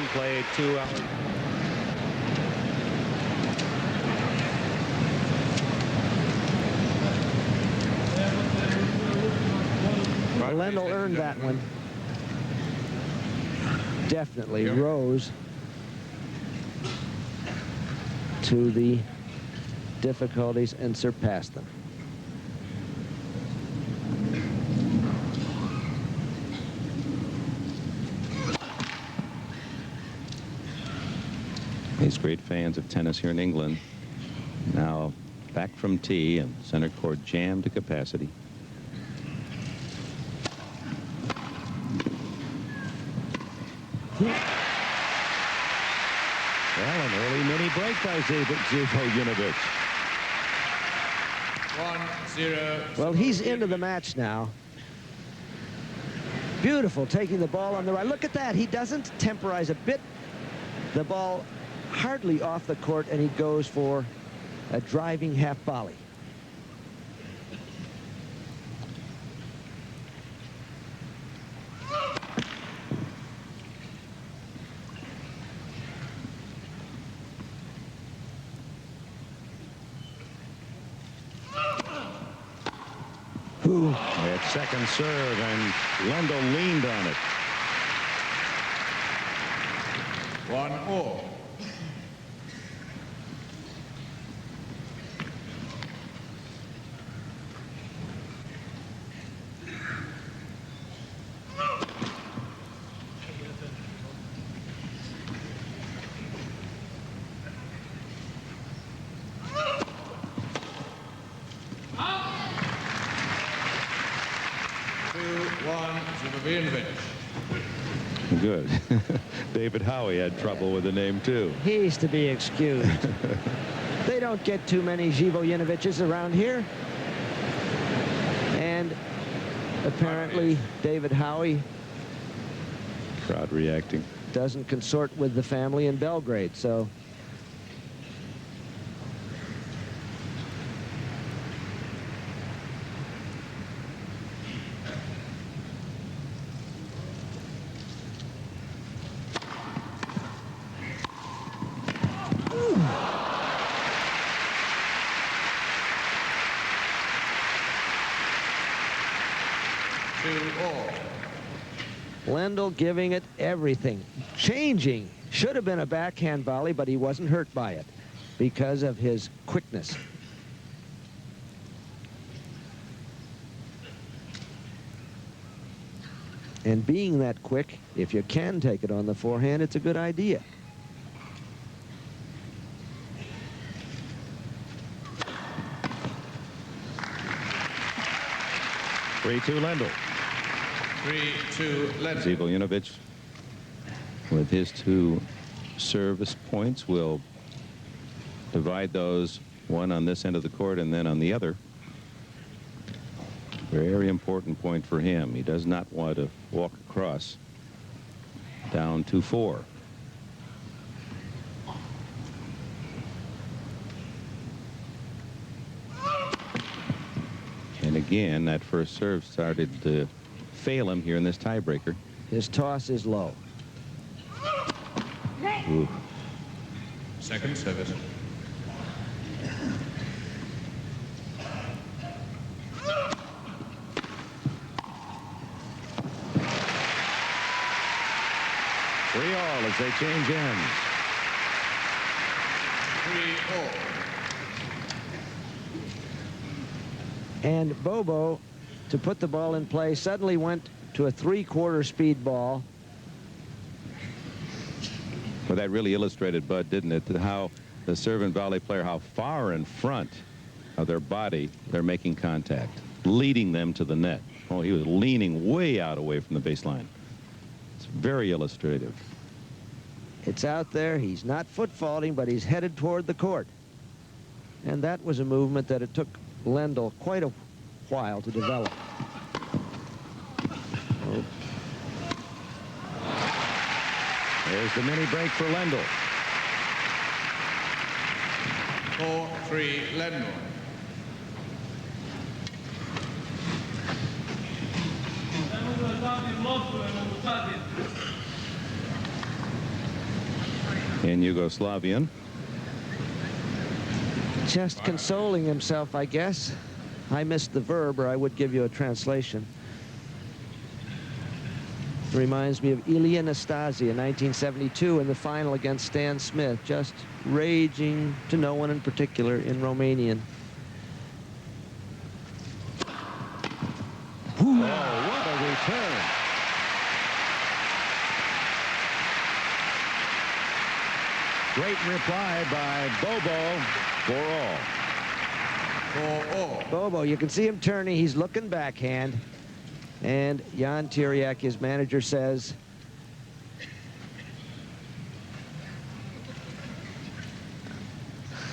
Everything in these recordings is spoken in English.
Wimbledon, played 2 hours. Lendl earned that one. Definitely rose to the difficulties and surpassed them. These great fans of tennis here in England now back from tee and center court jammed to capacity. Well, an early mini break by Zivojinovic. 1-0. Well, he's into the match now. Beautiful, taking the ball on the right. Look at that. He doesn't temporize a bit. The ball hardly off the court, and he goes for a driving half volley. At second serve, and Lendl leaned on it. 1-all. Zivojinovic. Good. David Howie had trouble with the name, too. He's to be excused. They don't get too many Zivojinovics around here. And apparently David Howie Crowd reacting. doesn't consort with the family in Belgrade, so Lendl giving it everything. Changing. Should have been a backhand volley, but he wasn't hurt by it because of his quickness. And being that quick, if you can take it on the forehand, it's a good idea. Three-two Lendl. 3-2 Lendl. Zivojinovic, with his 2 service points, will divide those, one on this end of the court and then on the other. Very important point for him. He does not want to walk across down 2-4. And again, that first serve started to fail him here in this tiebreaker. His toss is low. Ooh. Second service. Three all as they change ends. 3-all. And Bobo, to put the ball in play, suddenly went to a 3/4 speed ball. Well, that really illustrated, Bud, didn't it, how the serve and volley player, how far in front of their body they're making contact, leading them to the net. Oh, he was leaning way out away from the baseline. It's very illustrative. It's out there. He's not foot faulting, but he's headed toward the court. And that was a movement that it took Lendl quite a while to develop. Oh. There's the mini break for Lendl. 4-3 Lendl. in Yugoslavian. Just consoling himself, I guess. I missed the verb, or I would give you a translation. Reminds me of Ilya Nastasia in 1972 in the final against Stan Smith, just raging to no one in particular in Romanian. Oh, what a return. Great reply by Bobo for all. 4-all. Bobo, you can see him turning. He's looking backhand. And Jan Tiriac, his manager, says,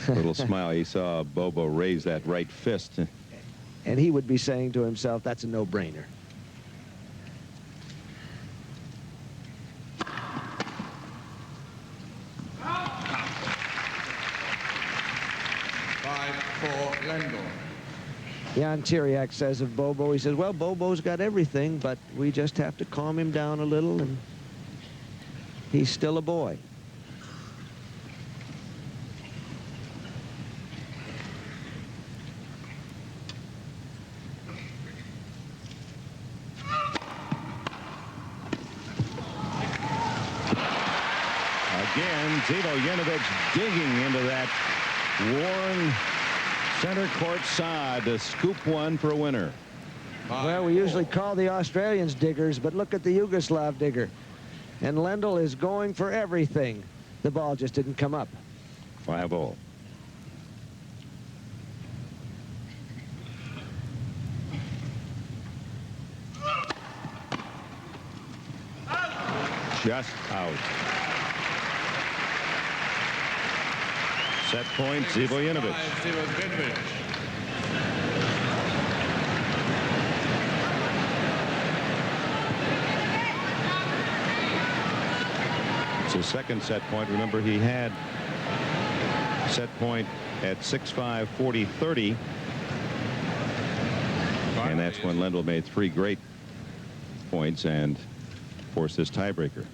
Little smile. He saw Bobo raise that right fist. and he would be saying to himself, that's a no-brainer. Lendl. Jan Tiriac says of Bobo, he says, well, Bobo's got everything, but we just have to calm him down a little, and he's still a boy. Again, Zivojinovic digging into that worn center court sod to scoop one for a winner. Well, we usually call the Australians diggers, but look at the Yugoslav digger. And Lendl is going for everything. The ball just didn't come up. 5-all. Just out. Set point, Zivojinovic. Zivojinovic. It's his second set point. Remember, he had set point at 6-5, 40, 30. And that's when Lendl made 3 great points and forced this tiebreaker.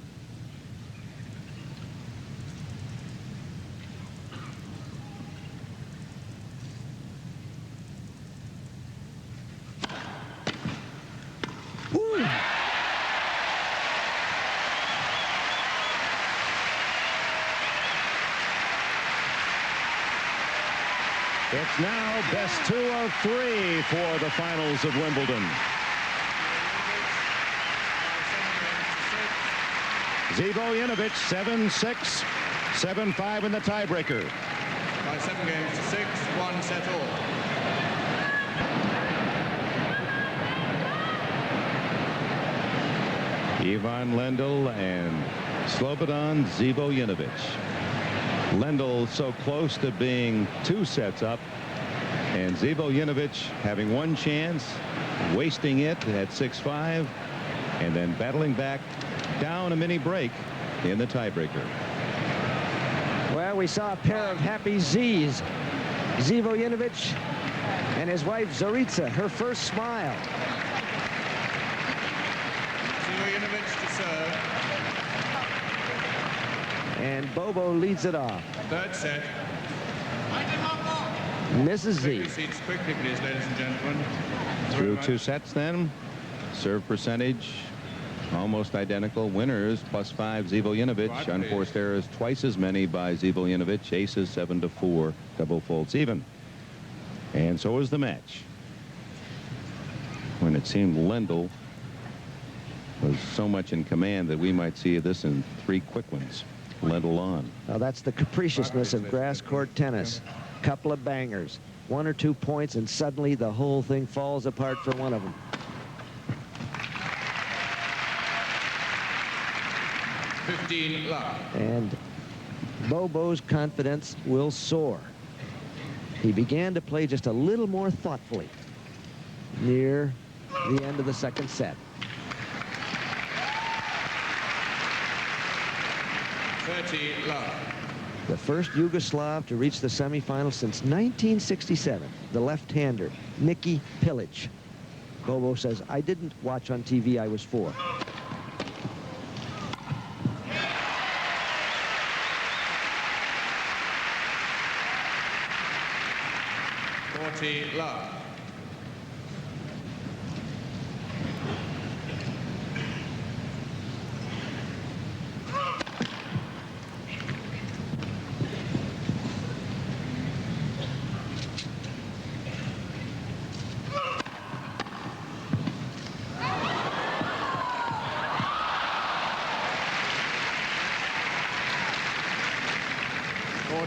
It's now best 2 of 3 for the finals of Wimbledon. Zivojinovic 7-6, 7-5 in the tiebreaker. By 7 games to 6, 1 set all. Ivan Lendl and Slobodan Zivojinovic. Lendl so close to being 2 sets up, and Zivojinovic having 1 chance, wasting it at 6-5, and then battling back down a mini break in the tiebreaker. Well, we saw a pair of happy Z's. Zivojinovic and his wife Zorica, her first smile. Zivojinovic to serve. And Bobo leads it off. Third set. Mrs. Z. Seats quickly, please, ladies and gentlemen. Through 2 sets then. Serve percentage almost identical. Winners +5 Zivojinovic. Unforced errors twice as many by Zivojinovic. Aces 7-4. Double faults even. And so is the match. When it seemed Lendl was so much in command that we might see this in 3 quick ones. Lendl on. Now that's the capriciousness of grass court tennis. Couple of bangers, 1 or 2 points, and suddenly the whole thing falls apart for one of them. And Bobo's confidence will soar. He began to play just a little more thoughtfully near the end of the second set. 30 love. The first Yugoslav to reach the semifinals since 1967, the left-hander, Niki Pilic. Bobo says, I didn't watch on TV, I was 4. 40 love.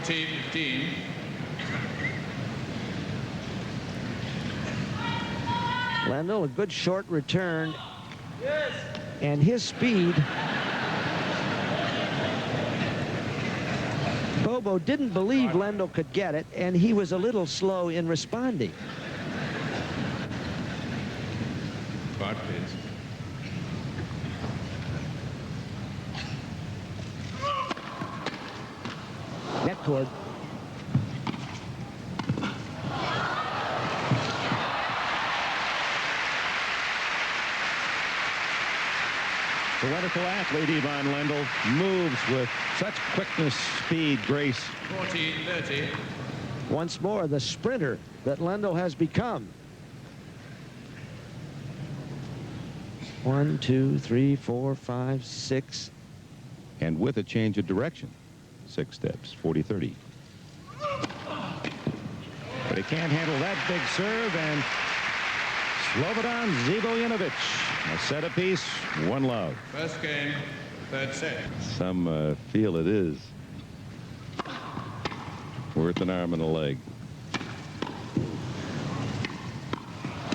$15. Lendl, a good short return. Yes. And his speed. Bobo didn't believe Lendl could get it, and he was a little slow in responding. 5 please. Net cord. Poetical athlete Ivan Lendl moves with such quickness, speed, grace. 40-30. Once more, the sprinter that Lendl has become. 1, 2, 3, 4, 5, 6. And with a change of direction. 6 steps, 40-30. But he can't handle that big serve, and Slobodan Zivojinovic, a set apiece, 1 love. First game, third set. Some feel it is worth an arm and a leg.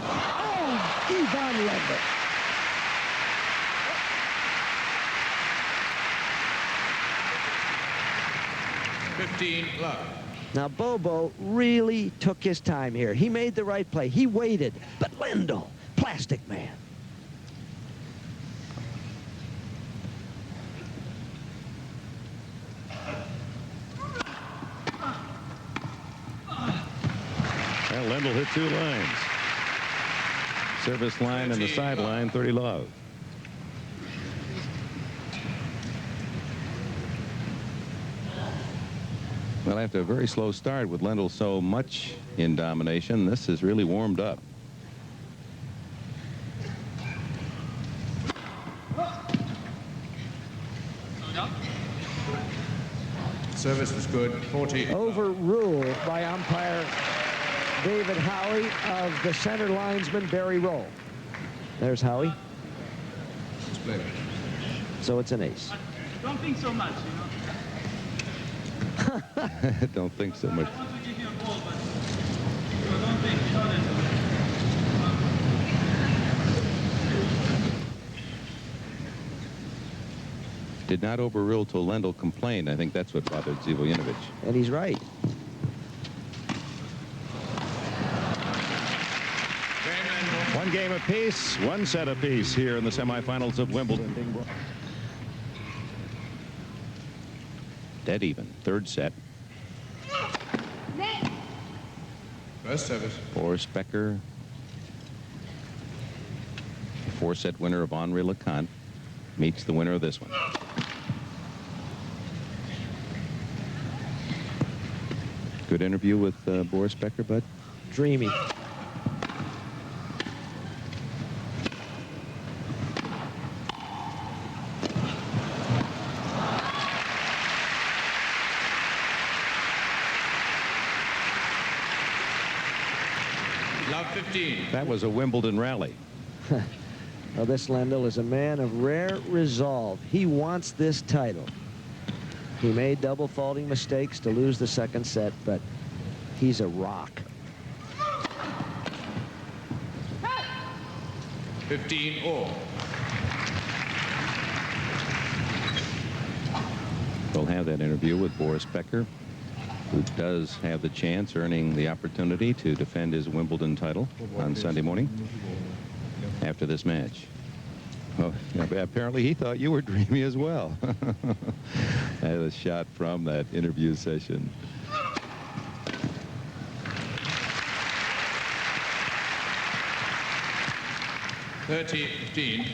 Oh, Ivan Lendl. $15 love. Now, Bobo really took his time here. He made the right play. He waited. But Lendl, plastic man. Well, Lendl hit 2 lines. Service line and the sideline, 30 love. Well, after a very slow start with Lendl so much in domination, this has really warmed up. Service was good, 40. Overruled by umpire David Howie of the center linesman Barry Roll. There's Howie. Splendid. So it's an ace. Don't think so much, you know. Don't think so much. I want to give you a ball, but don't think, you know that. Did not overrule till Lendl complained. I think that's what bothered Zivojinovic. And he's right. One game apiece, 1 set apiece here in the semifinals of Wimbledon. Dead even. 3rd set. First service. Boris Becker, 4-set winner of Henri Lecomte, meets the winner of this one. Good interview with Boris Becker, Bud. Dreamy. Love 15. That was a Wimbledon rally. Well, this Lendl is a man of rare resolve. He wants this title. He made double faulting mistakes to lose the 2nd set, but he's a rock. 15 all. We'll have that interview with Boris Becker, who does have the chance, earning the opportunity to defend his Wimbledon title on Sunday morning after this match. Oh, yeah, apparently he thought you were dreamy as well. I had a shot from that interview session. $30-15.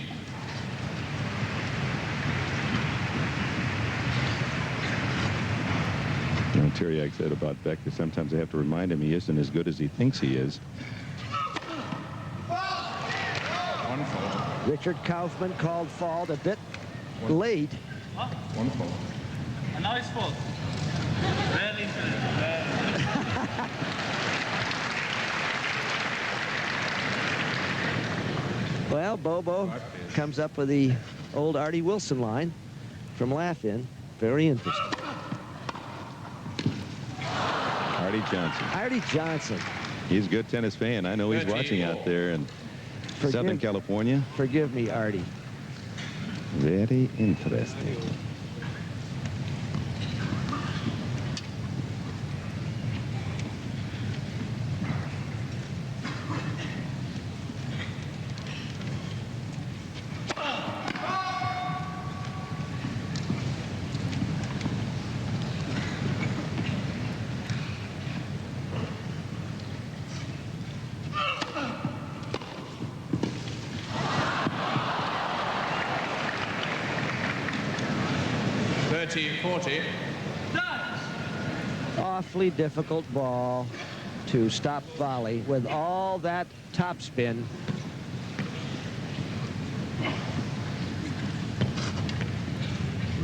Tiriac said about Becker, sometimes they have to remind him he isn't as good as he thinks he is. One fault. Richard Kaufman called fault a bit late. One fault. A nice fault. Very interesting. Well, Bobo comes up with the old Artie Wilson line from Laugh-In. Very interesting. Artie Johnson. Artie Johnson. He's a good tennis fan. I know he's watching out there in Southern California. Forgive me, Artie. Very interesting. Awfully difficult ball to stop volley with all that topspin.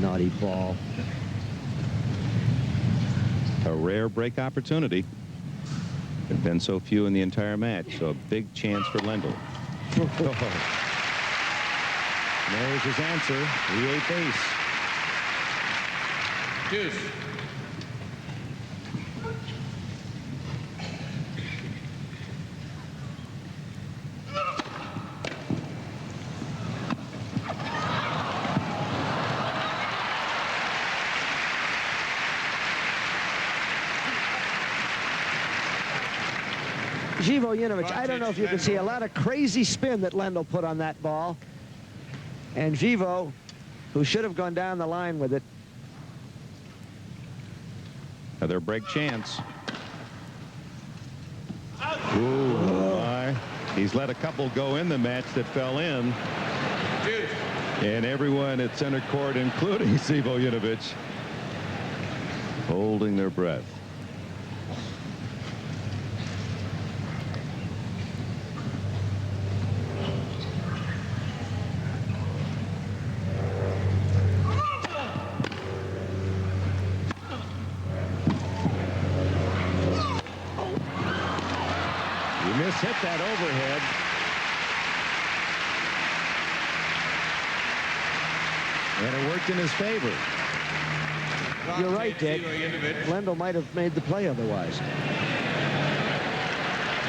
Naughty ball. A rare break opportunity. There have been so few in the entire match, so a big chance for Lendl. There's his answer. The 8th ace. Deuce. Zivojinovic, I don't know if you can see a lot of crazy spin that Lendl put on that ball. And Zivo, who should have gone down the line with it. Another break chance. Ooh, my. He's let a couple go in the match that fell in. And everyone at center court, including Zivojinovic, holding their breath. Hit that overhead. And it worked in his favor. You're right, Dick. Lendl might have made the play otherwise.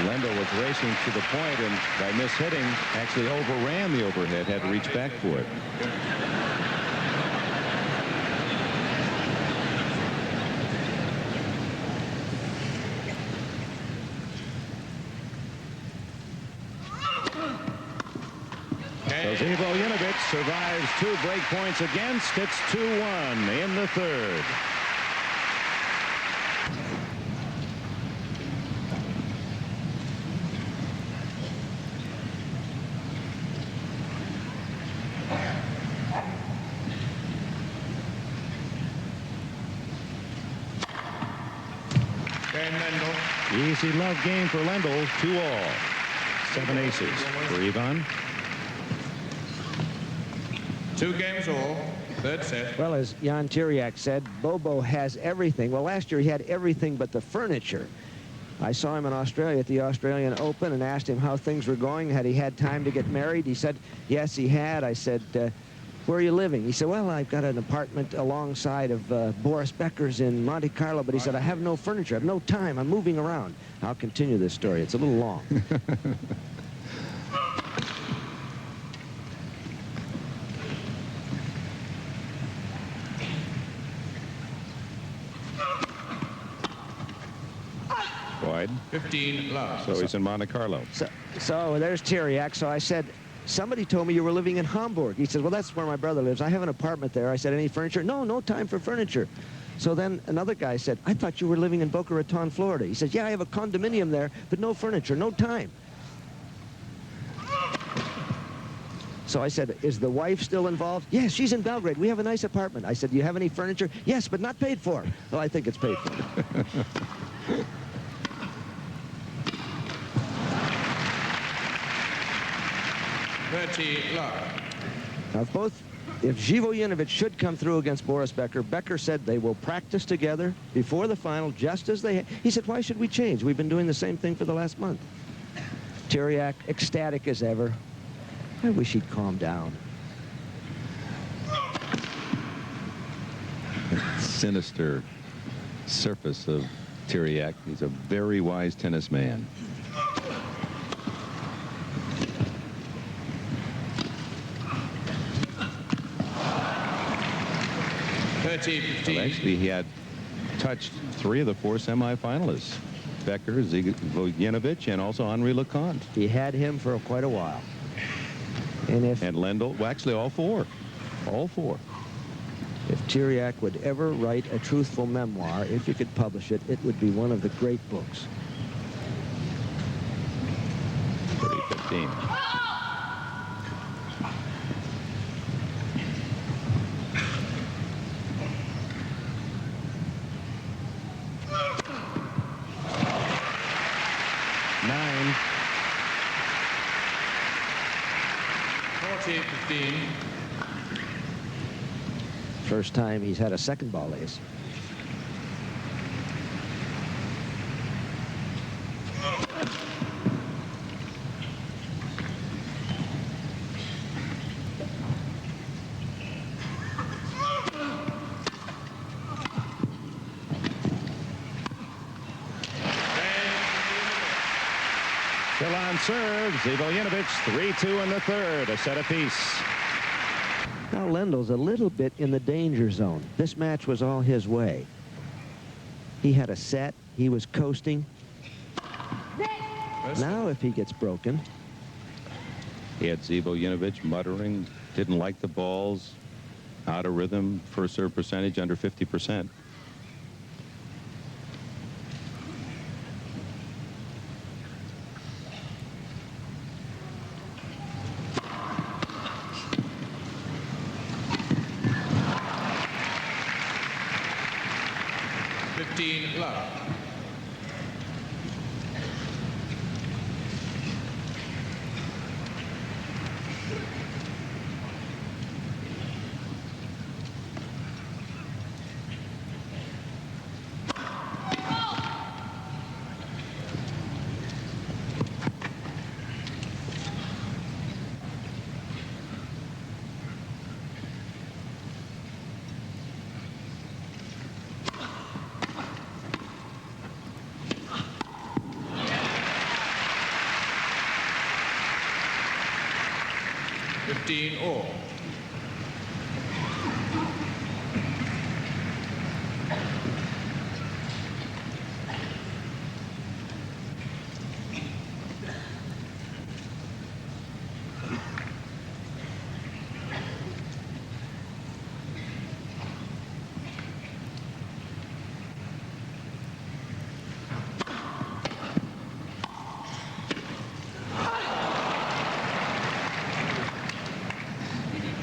Lendl was racing to the point and by mishitting actually overran the overhead, had to reach back for it. Zivojinovic survives 2 break points against. It's 2-1 in the 3rd. Easy love game for Lendl. 2-all. 7 aces for Ivan. 2 games all. 3rd set. Well, as Jan Tiriac said, Bobo has everything. Well, last year he had everything but the furniture. I saw him in Australia at the Australian Open and asked him how things were going. Had he had time to get married? He said, yes, he had. I said, where are you living? He said, well, I've got an apartment alongside of Boris Becker's in Monte Carlo. But he said, I have no furniture. I have no time. I'm moving around. I'll continue this story. It's a little long. Wide. 15 love. So he's in Monte Carlo. So there's Tiriac. So I said, somebody told me you were living in Hamburg. He said, well, that's where my brother lives. I have an apartment there. I said, any furniture? No, no time for furniture. So then another guy said, I thought you were living in Boca Raton, Florida. He said, yeah, I have a condominium there, but no furniture, no time. So I said, is the wife still involved? Yes, she's in Belgrade. We have a nice apartment. I said, do you have any furniture? Yes, but not paid for. Well, I think it's paid for. 30 love. Now, if Zivojinovic should come through against Boris Becker, Becker said they will practice together before the final, just as they... He said, why should we change? We've been doing the same thing for the last month. Tiriac, ecstatic as ever. I wish he'd calm down. Sinister surface of Tiriac. He's a very wise tennis man. Well, actually, he had touched 3 of the 4 semifinalists. Becker, Zivojinovic, and also Henri Lecomte. He had him for quite a while. And Lendl, well, actually all 4. All 4. If Tiriac would ever write a truthful memoir, if you could publish it, it would be one of the great books. 30-15. First time he's had a second ball ace. Still on serve, Zivojinovic, 3-2 in the third, a set apiece. Now Lendl's a little bit in the danger zone. This match was all his way. He had a set. He was coasting. Now if he gets broken. He had Zivojinovic muttering, didn't like the balls, out of rhythm, first serve percentage under 50%. Love. All.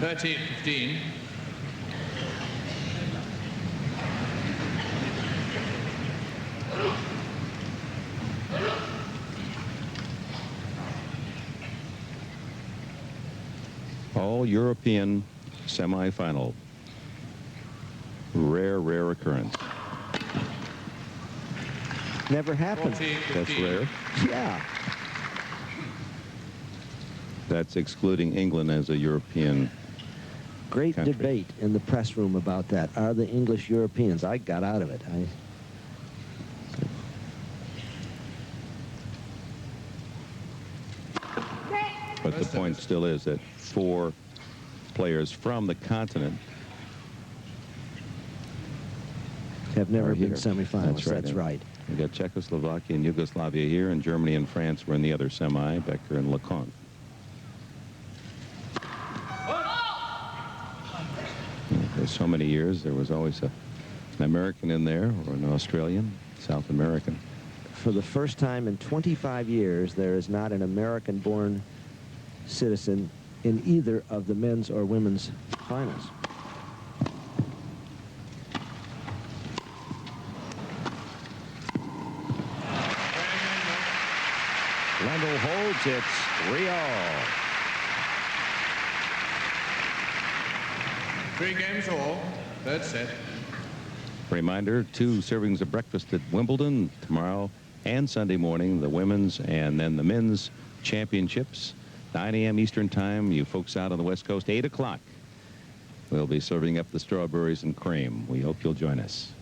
$13-15. All European semifinal. Rare occurrence. Never happened. That's rare. Yeah. That's excluding England as a European Great country. debate in the press room about that. Are the English Europeans? I got out of it. But the point still is that 4 players from the continent have never been here. semifinalists. That's right. We got Czechoslovakia and Yugoslavia here, and Germany and France were in the other semi, Becker and Lecomte. For so many years, there was always an American in there, or an Australian, South American. For the first time in 25 years, there is not an American-born citizen in either of the men's or women's finals. Lendl holds it 3-all. 3 games all. Third set. Reminder, 2 servings of breakfast at Wimbledon tomorrow and Sunday morning, the women's and then the men's championships. 9 a.m. Eastern time. You folks out on the West Coast, 8 o'clock. We'll be serving up the strawberries and cream. We hope you'll join us.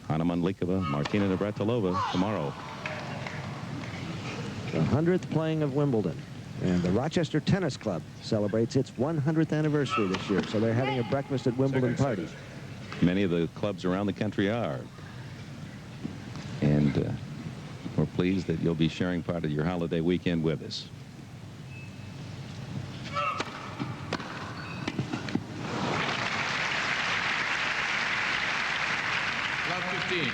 Hanna Mandlikova, Martina Navratilova tomorrow. The 100th playing of Wimbledon. And the Rochester Tennis Club celebrates its 100th anniversary this year. So they're having a breakfast at Wimbledon party. Many of the clubs around the country are. And we're pleased that you'll be sharing part of your holiday weekend with us. Love 15.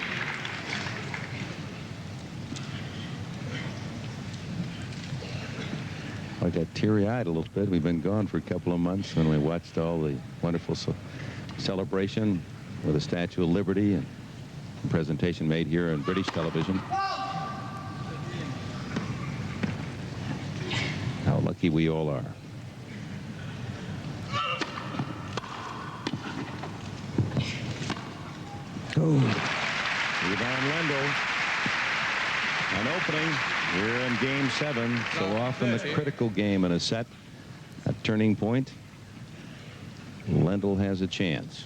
I got teary-eyed a little bit. We've been gone for a couple of months when we watched all the wonderful celebration with the Statue of Liberty and presentation made here on British television. How lucky we all are. Ivan Lendl, an opening here in Game 7. So often a critical game in a set, a turning point. Lendl has a chance.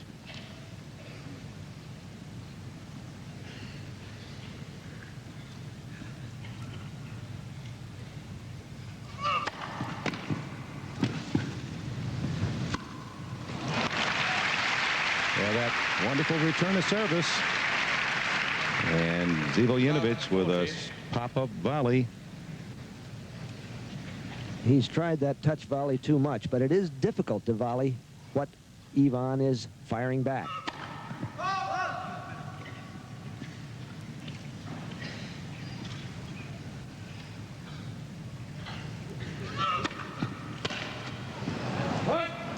Yeah, that wonderful return of service. And Zivojinovic with a pop-up volley. He's tried that touch volley too much, but it is difficult to volley what Ivan is firing back.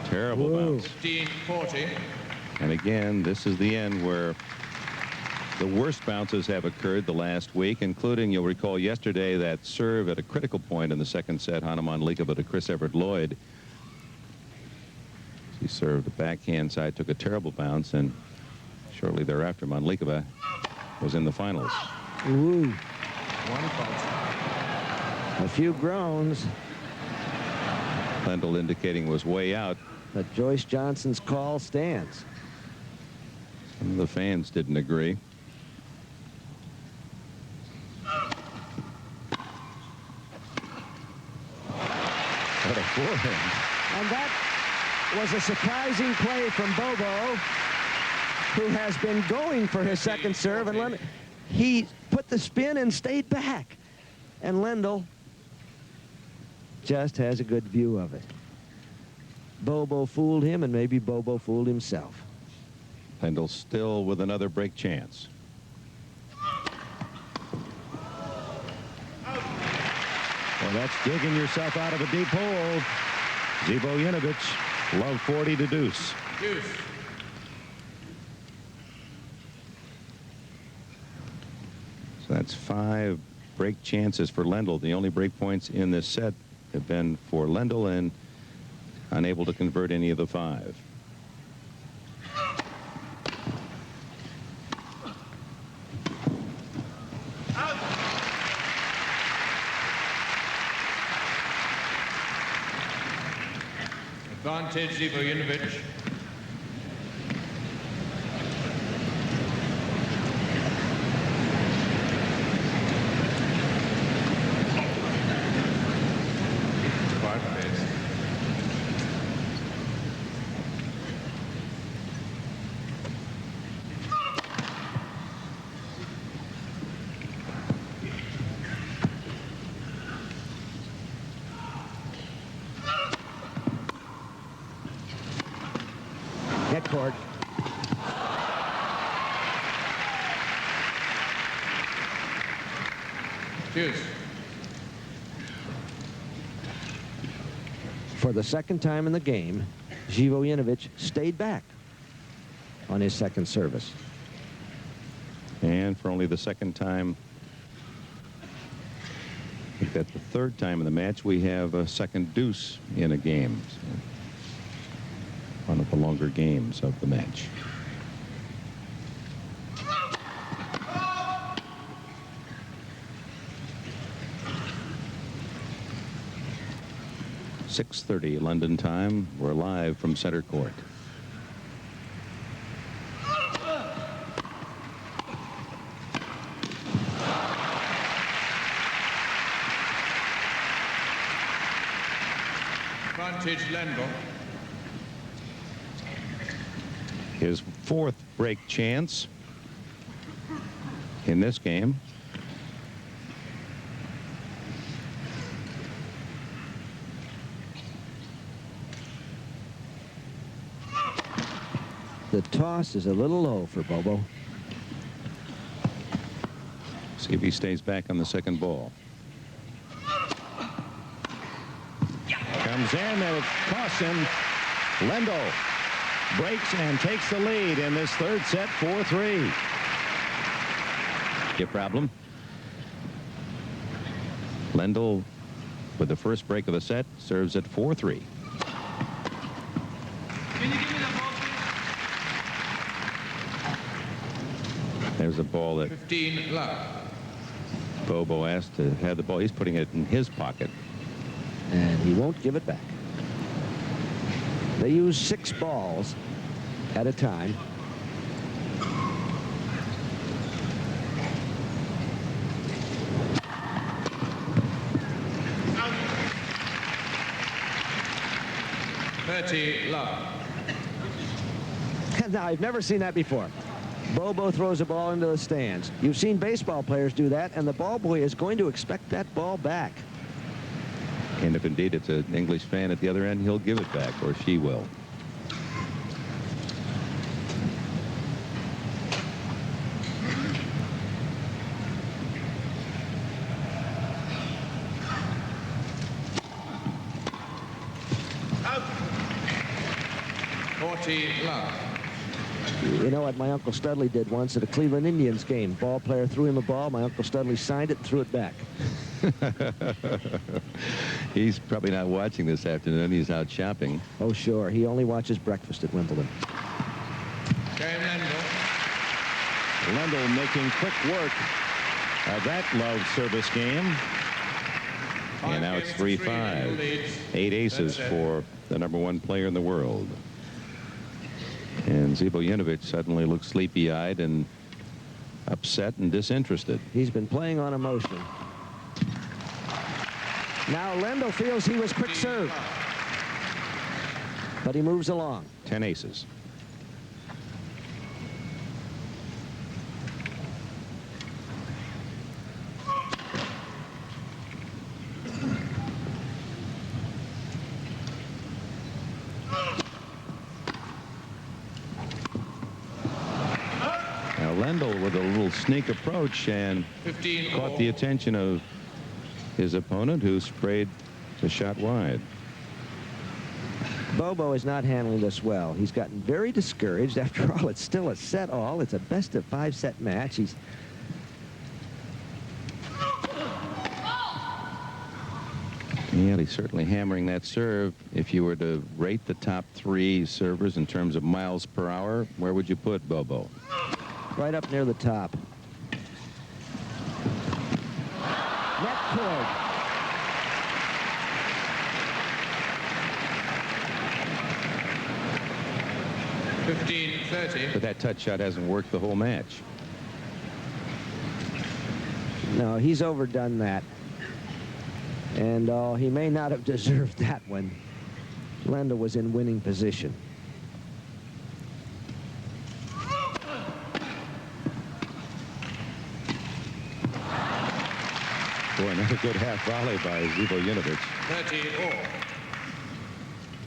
Terrible bounce. 15-40. And again, this is the end where the worst bounces have occurred the last week, including, you'll recall yesterday, that serve at a critical point in the second set, Hanna Mandlikova to Chris Everett Lloyd. He served the backhand side, took a terrible bounce, and shortly thereafter, Mandlikova was in the finals. Ooh. A few groans. Lendl indicating was way out. But Joyce Johnson's call stands. Some of the fans didn't agree. What a forehand. And that was a surprising play from Bobo, who has been going for his second serve. And he put the spin and stayed back. And Lendl just has a good view of it. Bobo fooled him, and maybe Bobo fooled himself. Lendl still with another break chance. Well, that's digging yourself out of a deep hole. Zivojinovic, love 40 to deuce. Deuce. So that's 5 break chances for Lendl. The only break points in this set have been for Lendl, and unable to convert any of the 5. Advantage Zivojinovic. Net court. Deuce. For the second time in the game, Zivojinovic stayed back on his second service. And for only the second time, I think that's the third time in the match, we have a second deuce in a game. So one of the longer games of the match. .6:30 London time. We're live from center court. Advantage Lendl. His fourth break chance in this game. The toss is a little low for Bobo. See if he stays back on the second ball. Comes in and it costs him. Lendl breaks and takes the lead in this third set, 4-3. A problem. Lendl, with the first break of the set, serves at 4-3. Can you give me that ball, please? There's a ball that 15 love. Bobo asked to have the ball. He's putting it in his pocket. And he won't give it back. They use 6 balls at a time. Love. Now, I've never seen that before. Bobo throws a ball into the stands. You've seen baseball players do that, and the ball boy is going to expect that ball back. And if indeed it's an English fan at the other end, he'll give it back, or she will. Out. 40 love. You know what my Uncle Studley did once at a Cleveland Indians game? Ball player threw him a ball. My Uncle Studley signed it and threw it back. He's probably not watching this afternoon. He's out shopping. Oh, sure. He only watches breakfast at Wimbledon. Game Lendl. Lendl making quick work of that love service game. And now it's 3-5. 8 aces for the #1 player in the world. And Zivojinovic suddenly looks sleepy-eyed and upset and disinterested. He's been playing on emotion. Now Lendl feels he was quick serve. But he moves along. 10 aces. Now Lendl with a little sneak approach and 15 caught the attention of his opponent, who sprayed the shot wide. Bobo is not handling this well. He's gotten very discouraged. After all, it's still a set all. It's a best-of-5 set match. He's Yeah, he's certainly hammering that serve. If you were to rate the top 3 servers in terms of miles per hour, where would you put Bobo? right up near the top. Net cord. But that touch shot hasn't worked the whole match. No, he's overdone that. And he may not have deserved that one. Lendl was in winning position. Boy, another good half volley by Zivojinovic. 30-all.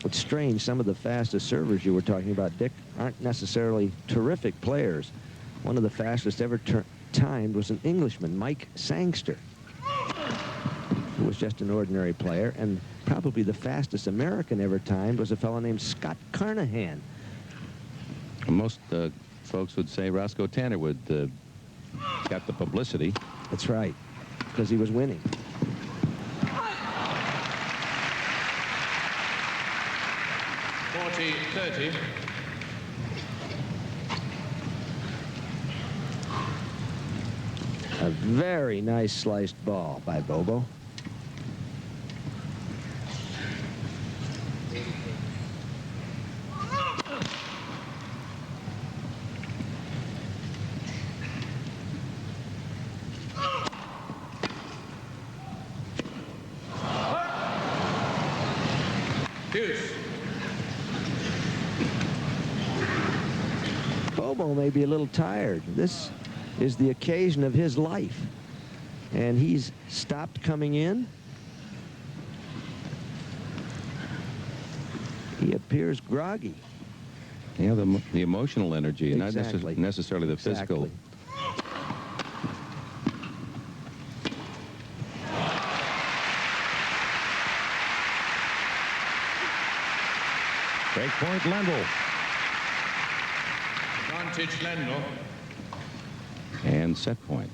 It's strange, some of the fastest servers you were talking about, Dick, aren't necessarily terrific players. One of the fastest ever timed was an Englishman, Mike Sangster, who was just an ordinary player, and probably the fastest American ever timed was a fellow named Scott Carnahan. Most folks would say Roscoe Tanner would got the publicity. That's right, because he was winning. .40-30. A very nice sliced ball by Bobo. Deuce. Bobo may be a little tired. This is the occasion of his life, and he's stopped coming in. He appears groggy. Yeah, the emotional energy, and Exactly. not necessarily the physical. Exactly. Break point, Lendl. Advantage Lendl. And set point.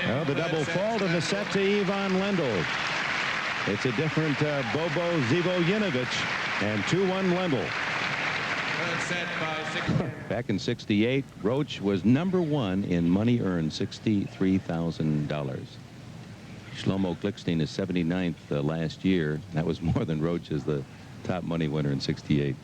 Well, the double fault in the set to Ivan Lendl. It's a different Bobo Zivojinovic, and 2-1 Lendl. Third set by 6. Back in '68, Roach was #1 in money earned, $63,000. Shlomo Glickstein is 79th last year. That was more than Roach as the top money winner in '68.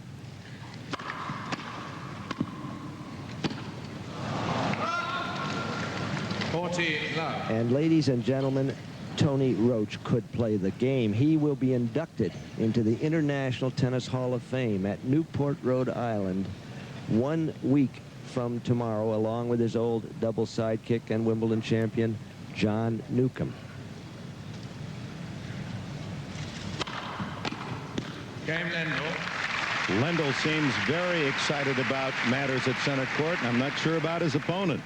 And ladies and gentlemen, Tony Roach could play the game. He will be inducted into the International Tennis Hall of Fame at Newport, Rhode Island, 1 week from tomorrow, along with his old double sidekick and Wimbledon champion, John Newcomb. Game Lendl. Lendl seems very excited about matters at center court. I'm not sure about his opponent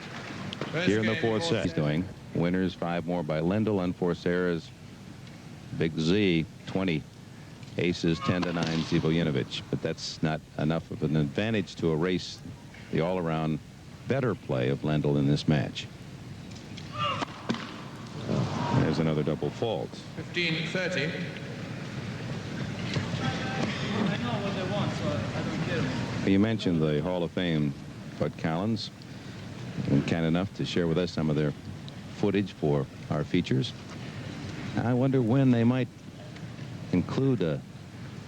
here in the fourth set. He's doing winners, 5 more by Lendl, unforced errors. Big Z, 20 aces, 10-9 Zivojinovic. But that's not enough of an advantage to erase the all-around better play of Lendl in this match. There's another double fault. 15-30. I know what they want, so I don't care. You mentioned the Hall of Fame, Bud Collins, and kind enough to share with us some of their footage for our features. I wonder when they might include a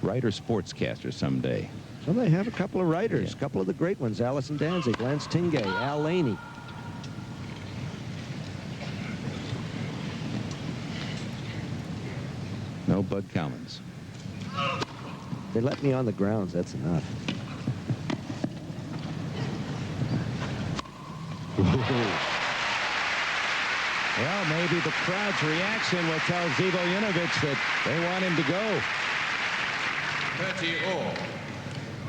writer sportscaster someday. Well, they have a couple of writers, a couple of the great ones, Allison Danzig, Lance Tingay, Al Laney. No Bud Collins. They let me on the grounds, that's enough. Well, maybe the crowd's reaction will tell Zivojinovic that they want him to go. 30-all.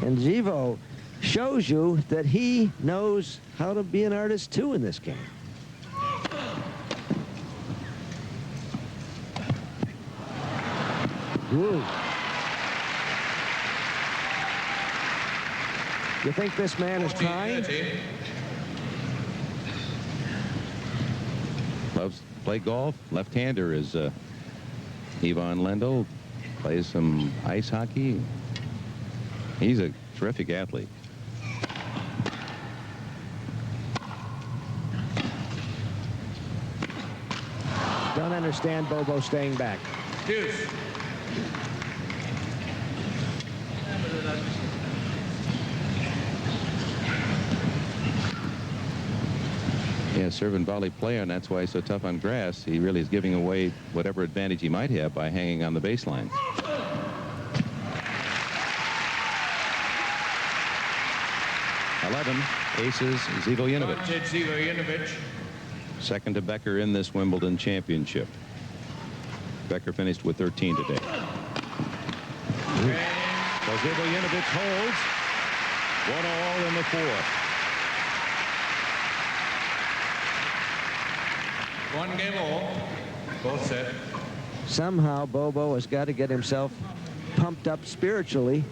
And Zivo shows you that he knows how to be an artist, too, in this game. Woo. You think this man is trying? 40-30. Loves to play golf. Left-hander is Ivan Lendl. Plays some ice hockey. He's a terrific athlete. Don't understand Bobo staying back. Deuce. Yeah, serve and volley player, and that's why he's so tough on grass. He really is giving away whatever advantage he might have by hanging on the baseline. Aces, Zivojinovic. 1 Zivojinovic. Second to Becker in this Wimbledon championship. Becker finished with 13 today. So Zivojinovic holds 1-all in the fourth. 1 game all. Both set. Somehow Bobo has got to get himself pumped up spiritually.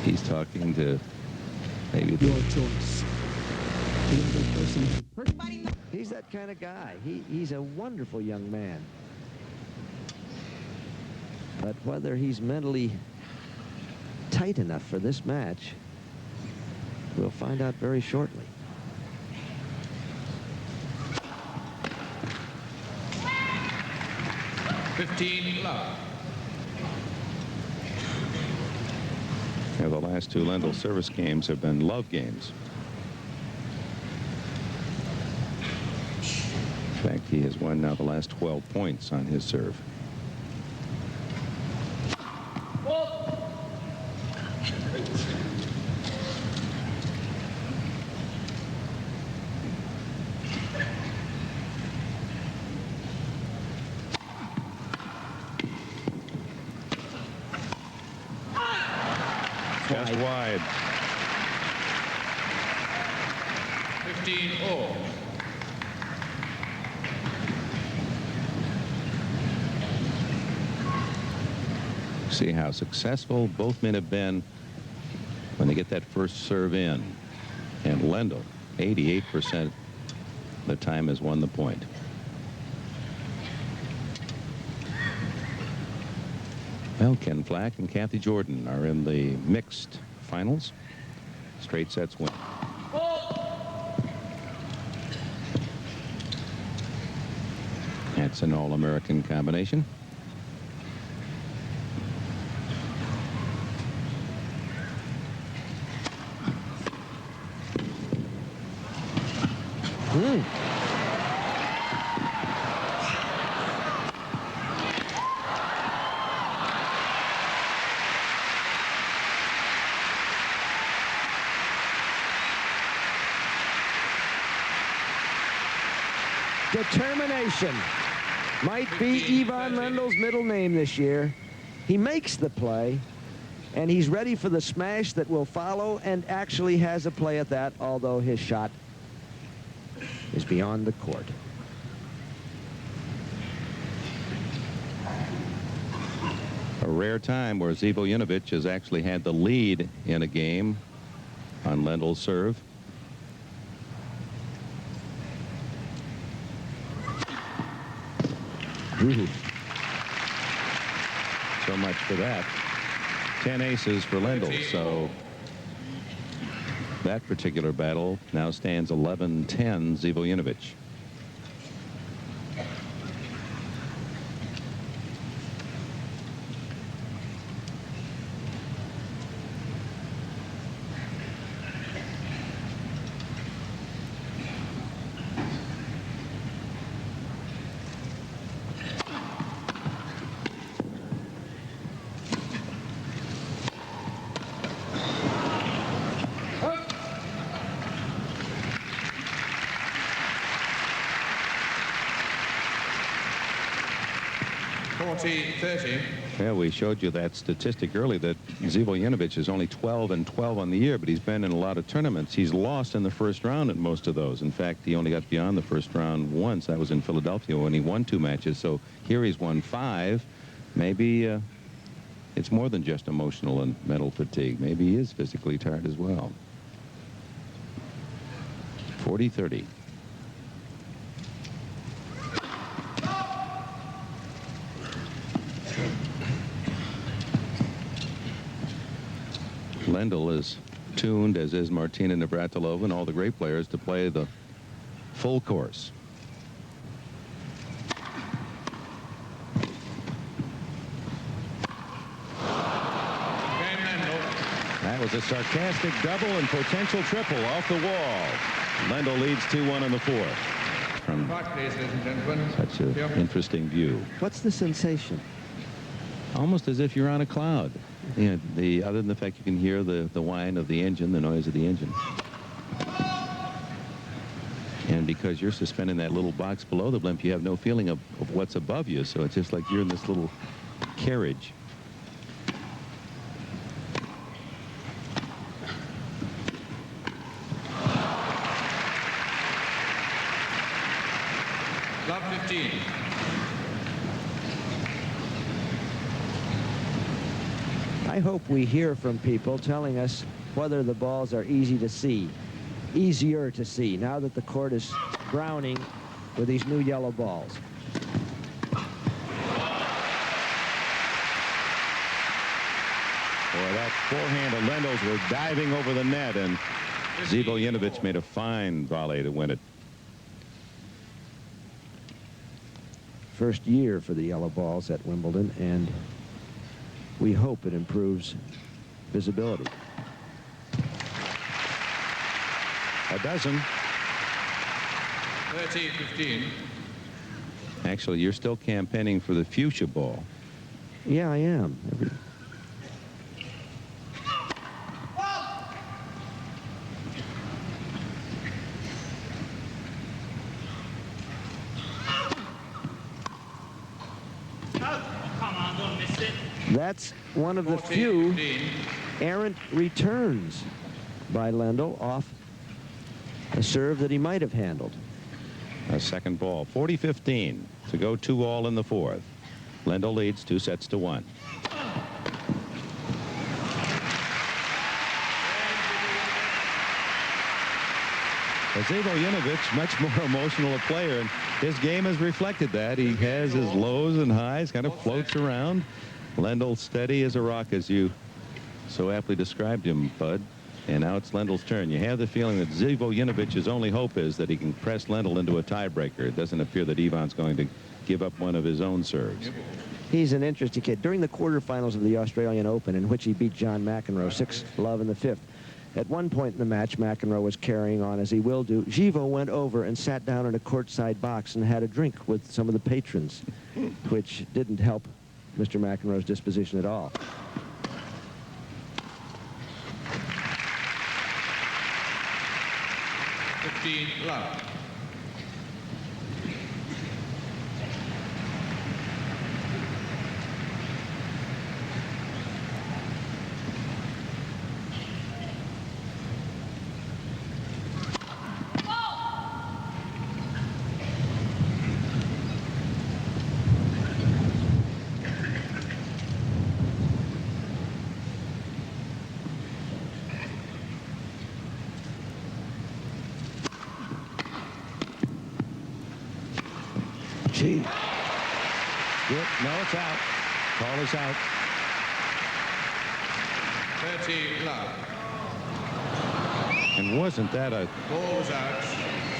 He's talking to maybe Your choice. He's that kind of guy. He's a wonderful young man. But whether he's mentally tight enough for this match, we'll find out very shortly. Love. Yeah, the last 2 Lendl service games have been love games. In fact, he has won now the last 12 points on his serve. Just wide. 15-all. See how successful both men have been when they get that first serve in. And Lendl, 88% of the time, has won the point. Well, Ken Flack and Kathy Jordan are in the mixed finals. Straight sets win. That's an all-American combination. Determination might be Ivan Lendl's middle name this year. He makes the play, and he's ready for the smash that will follow, and actually has a play at that, although his shot is beyond the court. A rare time where Zivojinovic has actually had the lead in a game on Lendl's serve. So much for that. 10 aces for Lendl. So that particular battle now stands 11-10 Zivojinovic. Yeah, we showed you that statistic earlier that Zivojinovic is only 12-12 on the year, but he's been in a lot of tournaments. He's lost in the first round in most of those. In fact, he only got beyond the first round once. That was in Philadelphia when he won 2 matches. So here he's won 5. Maybe it's more than just emotional and mental fatigue. Maybe he is physically tired as well. 40-30. Lendl is tuned, as is Martina Navratilova and all the great players, to play the full course. That was a sarcastic double and potential triple off the wall. Lendl leads 2-1 in the fourth. From such an interesting view. What's the sensation? Almost as if you're on a cloud. You know, other than the fact you can hear the whine of the engine, the noise of the engine. And because you're suspending that little box below the blimp, you have no feeling of what's above you. So it's just like you're in this little carriage. Love 15. I hope we hear from people telling us whether the balls are easier to see now that the court is browning with these new yellow balls. Boy, that forehand of Lendl's were diving over the net, and Zivojinovic made a fine volley to win it. First year for the yellow balls at Wimbledon, and we hope it improves visibility. A dozen. 30-15. Actually, you're still campaigning for the fuchsia ball. Yeah, I am. Come on, don't miss it. That's one of the few errant returns by Lendl off a serve that he might have handled. A second ball. 40-15 to go 2-all in the fourth. Lendl leads 2-1. Zivojinovic, much more emotional a player, and his game has reflected that. He has his lows and highs, kind of floats around. Lendl steady as a rock, as you so aptly described him, Bud. And now it's Lendl's turn. You have the feeling that Zivojinovic's only hope is that he can press Lendl into a tiebreaker. It doesn't appear that Ivan's going to give up one of his own serves. He's an interesting kid. During the quarterfinals of the Australian Open, in which he beat John McEnroe 6-love in the fifth, at one point in the match, McEnroe was carrying on, as he will do. Zivo went over and sat down in a courtside box and had a drink with some of the patrons, which didn't help Mr. McEnroe's disposition at all. Love. Gee. Good. No, it's out. Call is out. 30 love. And wasn't that a Balls out.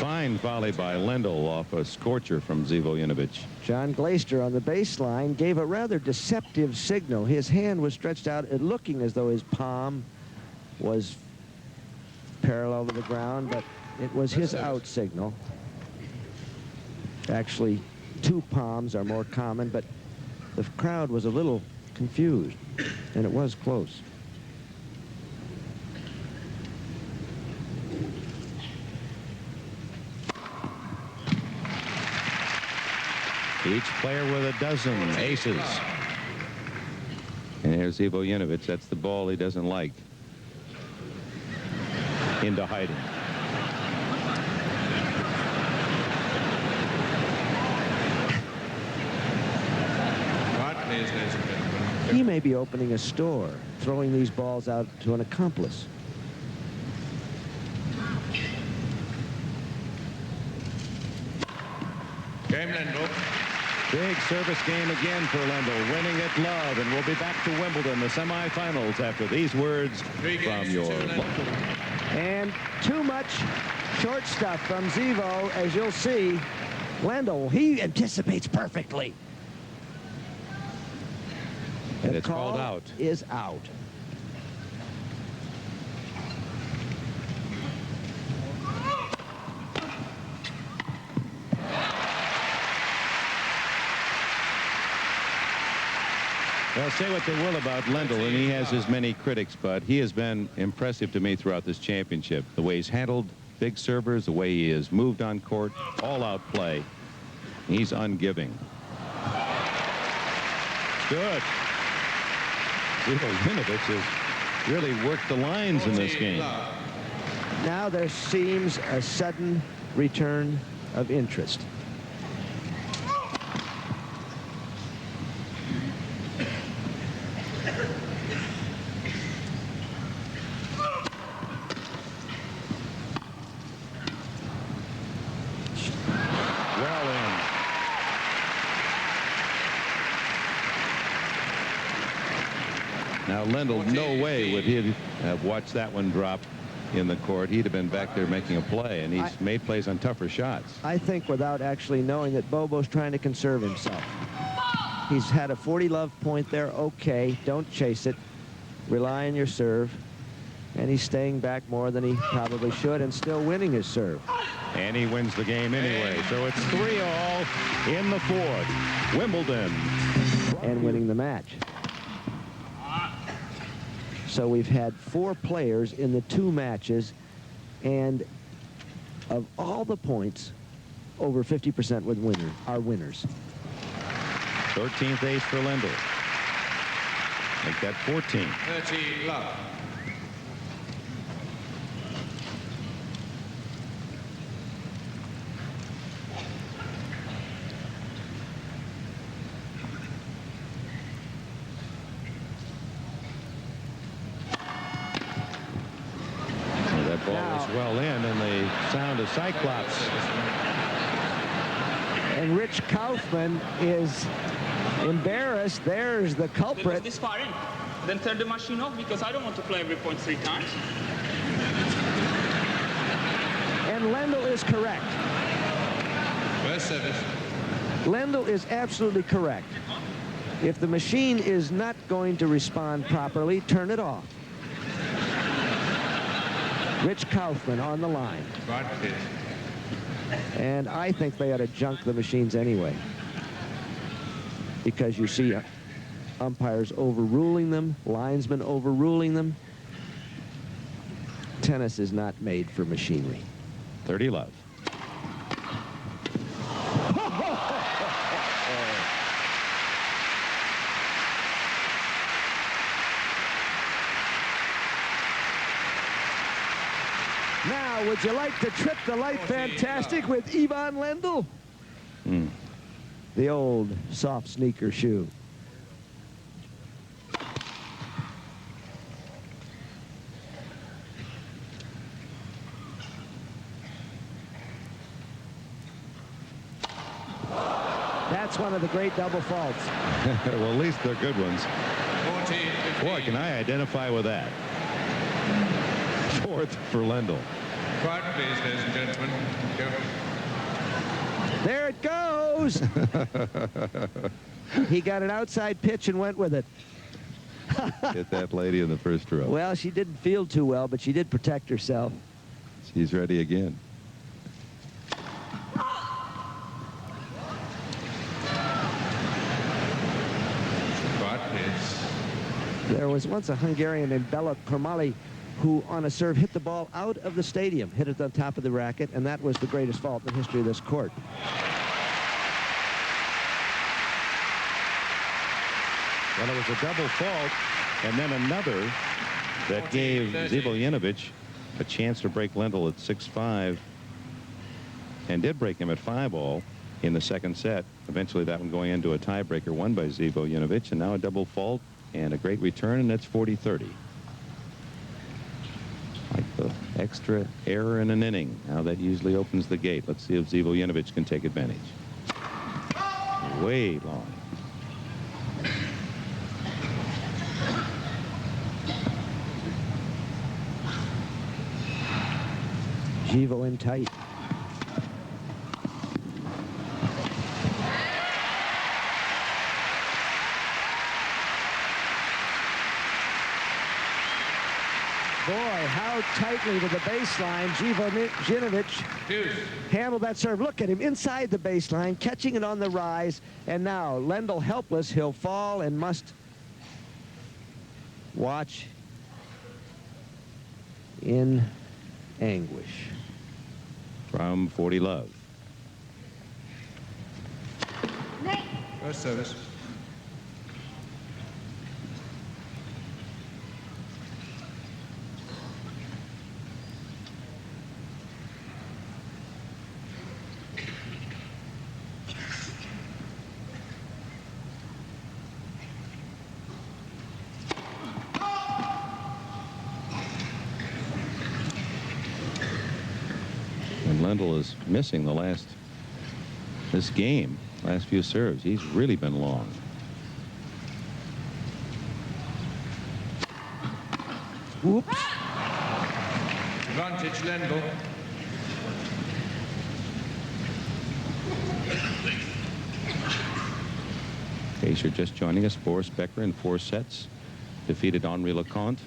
fine volley by Lendl off a scorcher from Zivojinovic? John Glaister on the baseline gave a rather deceptive signal. His hand was stretched out, looking as though his palm was parallel to the ground, but it was his out signal. Actually, two palms are more common, but the crowd was a little confused, and it was close. Each player with a dozen aces. And here's Zivojinovic. That's the ball he doesn't like. Into hiding. He may be opening a store, throwing these balls out to an accomplice. Game Lendl. Big service game again for Lendl, winning at love, and we'll be back to Wimbledon, the semifinals, after these words from your local. And too much short stuff from Zivo, as you'll see. Lendl, he anticipates perfectly. And The it's call called out. Is out. Well, say what they will about Lendl, and he has his many critics, but he has been impressive to me throughout this championship. The way he's handled big servers, the way he is moved on court, all-out play. He's ungiving. Good. Zivojinovic has really worked the lines in this game. Now there seems a sudden return of interest. Now Lendl, no way would he have watched that one drop in the court. He'd have been back there making a play, and he's made plays on tougher shots. I think without actually knowing that Bobo's trying to conserve himself. He's had a 40-love point there. Okay, don't chase it. Rely on your serve. And he's staying back more than he probably should and still winning his serve. And he wins the game anyway. So it's 3-all in the fourth. Wimbledon. And winning the match. So we've had 4 players in the 2 matches, and of all the points, over 50% are winners. 13th ace for Lendl. Make that 14. 30 love. Ball is well in, and the sound of Cyclops. And Rich Kaufman is embarrassed. There's the culprit. This far in. Then turn the machine off, because I don't want to play every point 3 times. And Lendl is correct. First service. Lendl is absolutely correct. If the machine is not going to respond properly, turn it off. Rich Kaufman on the line. And I think they ought to junk the machines anyway, because you see umpires overruling them, linesmen overruling them. Tennis is not made for machinery. 30 love. Now, would you like to trip the light fantastic with Ivan Lendl? The old soft sneaker shoe. That's one of the great double faults. Well, at least they're good ones. 14, Boy, can I identify with that. 4th for Lendl. Quiet, please, ladies and gentlemen. Go. There it goes. He got an outside pitch and went with it. Hit that lady in the first row. Well, she didn't feel too well, but she did protect herself. She's ready again. Quiet, please. There was once a Hungarian named Bela Kormali who on a serve hit the ball out of the stadium, hit it on top of the racket, and that was the greatest fault in the history of this court. Well, it was a double fault, and then another that gave Zivojinovic a chance to break Lendl at 6-5, and did break him at 5-all in the second set. Eventually that one going into a tiebreaker won by Zivojinovic, and now a double fault and a great return, and that's 40-30. Like the extra error in an inning. Now that usually opens the gate. Let's see if Zivojinovic can take advantage. Way long. Zivo in tight. Boy, how tightly to the baseline Zivojinovic handled that serve. Look at him inside the baseline, catching it on the rise. And now Lendl helpless. He'll fall and must watch in anguish. from 40 love. First service. And Lendl is missing this game, last few serves. He's really been long. Whoops. Advantage, Lendl. In case you're just joining us, Boris Becker in 4 sets defeated Henri Leconte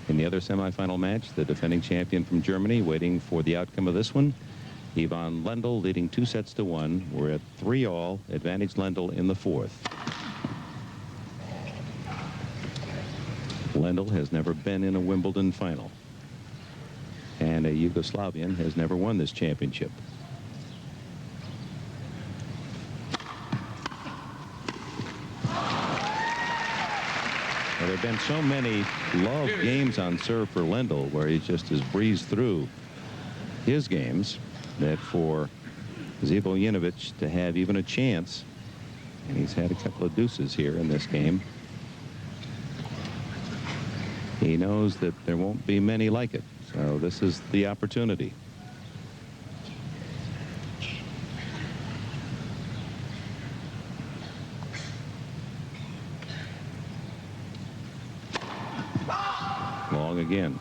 in the other semifinal match. The defending champion from Germany waiting for the outcome of this one. Ivan Lendl leading 2 sets to 1. We're at 3-all. Advantage Lendl in the 4th. Lendl has never been in a Wimbledon final, and a Yugoslavian has never won this championship. Well, there have been so many love games on serve for Lendl where he just has breezed through his games, that for Zivojinovic to have even a chance, and he's had a couple of deuces here in this game, he knows that there won't be many like it. So this is the opportunity. Long again.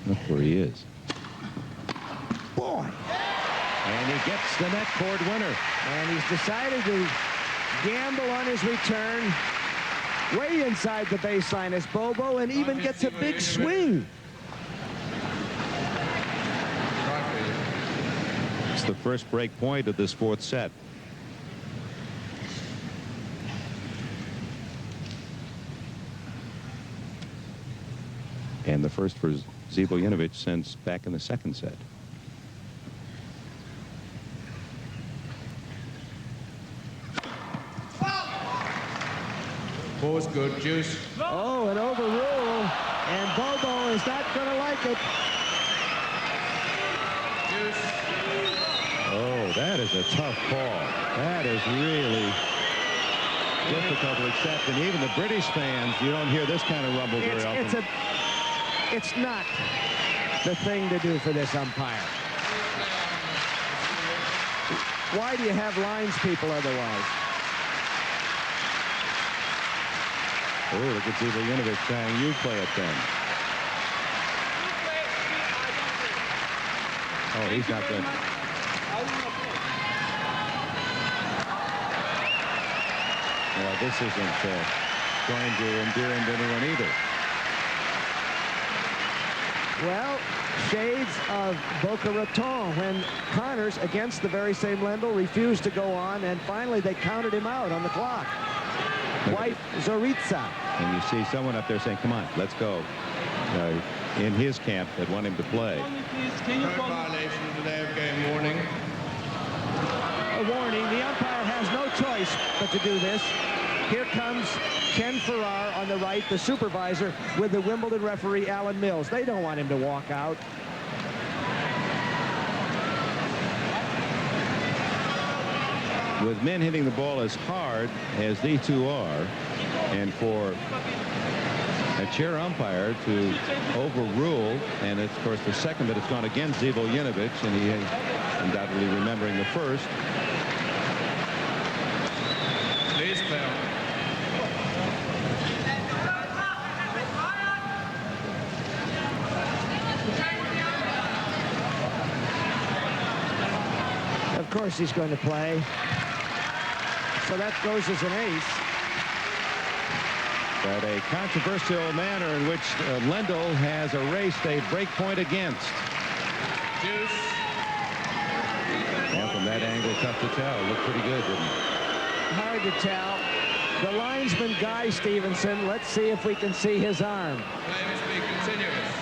Look where he is. Boy. And he gets the net cord winner. And he's decided to gamble on his return way inside the baseline as Bobo, and even gets a big swing. It's the first break point of this 4th set. And the first for Zivojinovic since back in the 2nd set. Ball's good, Juice. Oh, an overrule, and Bobo is not going to like it. Juice. Oh, that is a tough call. That is really difficult to accept. And even the British fans, you don't hear this kind of rumble very often. It's not the thing to do for this umpire. Why do you have lines people otherwise? Oh, look at Zivojinovic saying, you play it then. Oh, he's not good. Well, this isn't going to endear him to anyone either. Well, shades of Boca Raton when Connors, against the very same Lendl, refused to go on, and finally they counted him out on the clock. Wife Zoritsa. And you see someone up there saying, come on, let's go. In his camp that want him to play. Third violation of the day of game warning. A warning. The umpire has no choice but to do this. Here comes Ken Farrar on the right, the supervisor, with the Wimbledon referee Alan Mills. They don't want him to walk out. With men hitting the ball as hard as these two are, and for a chair umpire to overrule, and it's, of course, the second that it's gone against Zivojinovic, and he undoubtedly remembering the first. Please, Bell. Of course he's going to play. So that goes as an ace. But a controversial manner in which Lendl has erased a break point against. Juice. And from that angle, tough to tell. Looked pretty good, didn't it? Hard to tell. The linesman, Guy Stevenson. Let's see if we can see his arm. Play must be continuous.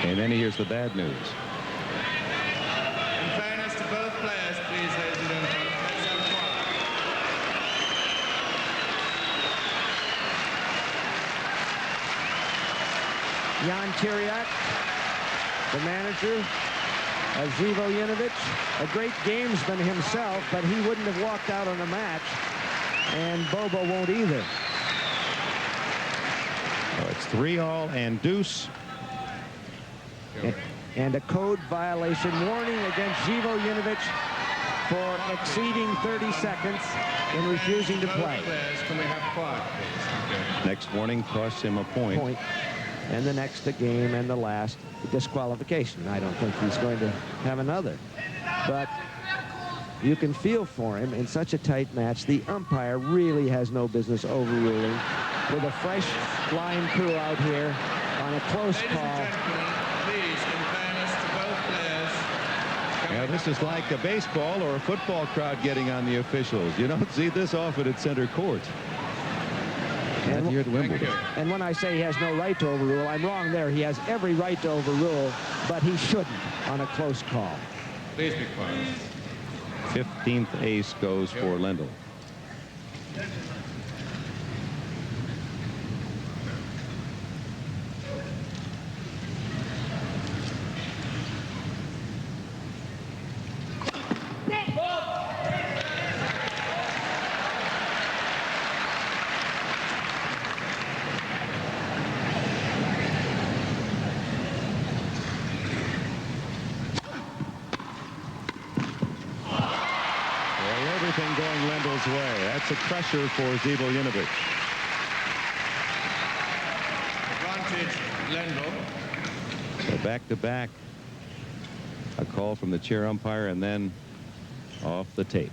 And then here's the bad news. In fairness to both players, please, ladies and gentlemen, let's have quiet. Jan Kiriak, the manager of Zivojinovic, a great gamesman himself, but he wouldn't have walked out on the match, and Bobo won't either. So it's 3-all and deuce. And a code violation warning against Zivojinovic for exceeding 30 seconds in refusing to play. Both players, can we have quiet, please? Thank you. Next warning costs him a point. And the next a game, and the last disqualification. I don't think he's going to have another. But you can feel for him in such a tight match. The umpire really has no business overruling. With a fresh line crew out here on a close Ladies call. and gentlemen, please, in fairness to both players, can Now, we this have is like a quiet? baseball or a football crowd getting on the officials. You don't see this often at center court. And- Not here at Thank Wimbledon. you. And when I say he has no right to overrule, I'm wrong there. He has every right to overrule, but he shouldn't on a close call. Please be quiet. 15th ace goes for Lendl. Everything going Lendl's way. That's a crusher for Zivojinovic. Advantage, Lendl. So back-to-back. A call from the chair umpire and then off the tape.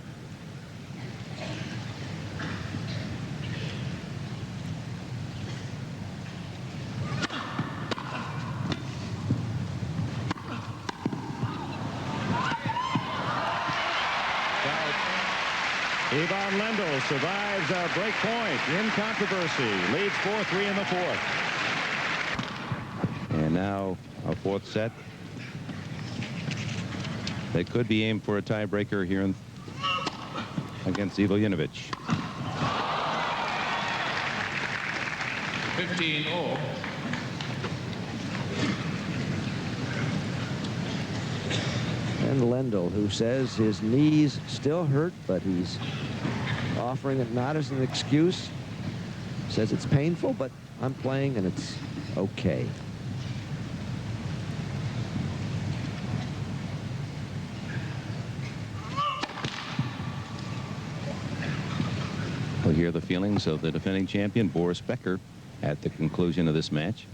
Ivan Lendl survives a break point in controversy. Leads 4-3 in the fourth. And now a fourth set. They could be aimed for a tiebreaker here against Zivojinovic. 15-all. And Lendl, who says his knees still hurt, but he's offering it not as an excuse. Says it's painful, but I'm playing and it's okay. We'll hear the feelings of the defending champion, Boris Becker, at the conclusion of this match.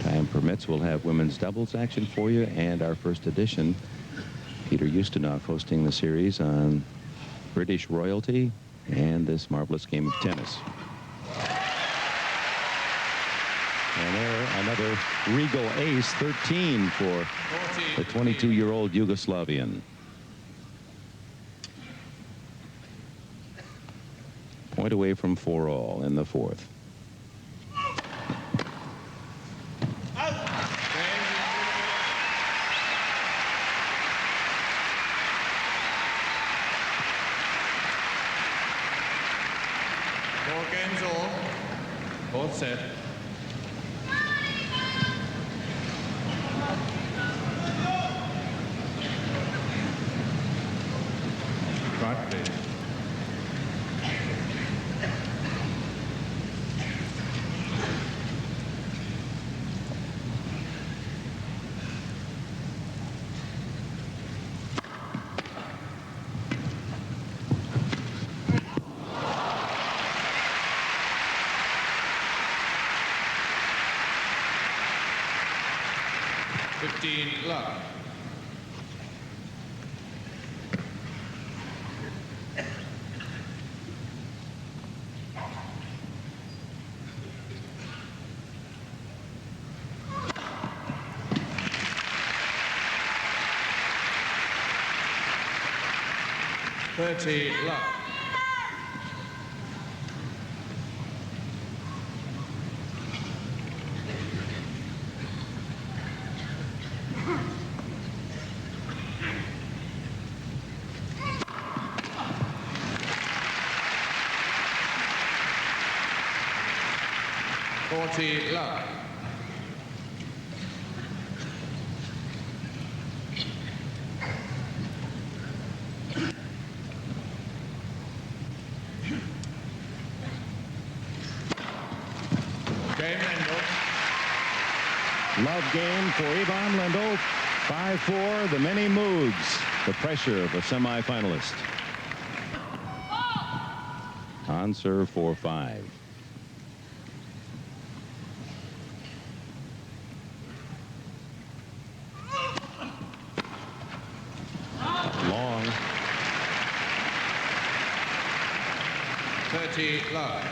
Time permits, we'll have women's doubles action for you, and our first edition, Peter Ustinov hosting the series on British royalty and this marvelous game of tennis. And there, another regal ace, 13 for the 22-year-old Yugoslavian. Point away from 4-all in the fourth. Fourth set. Right, please. Luck. 30 love. Love. Game Lendl. Love game for Ivan Lendl. 5-4, the many moods, the pressure of a semifinalist. On serve for 5. Long. 30 love.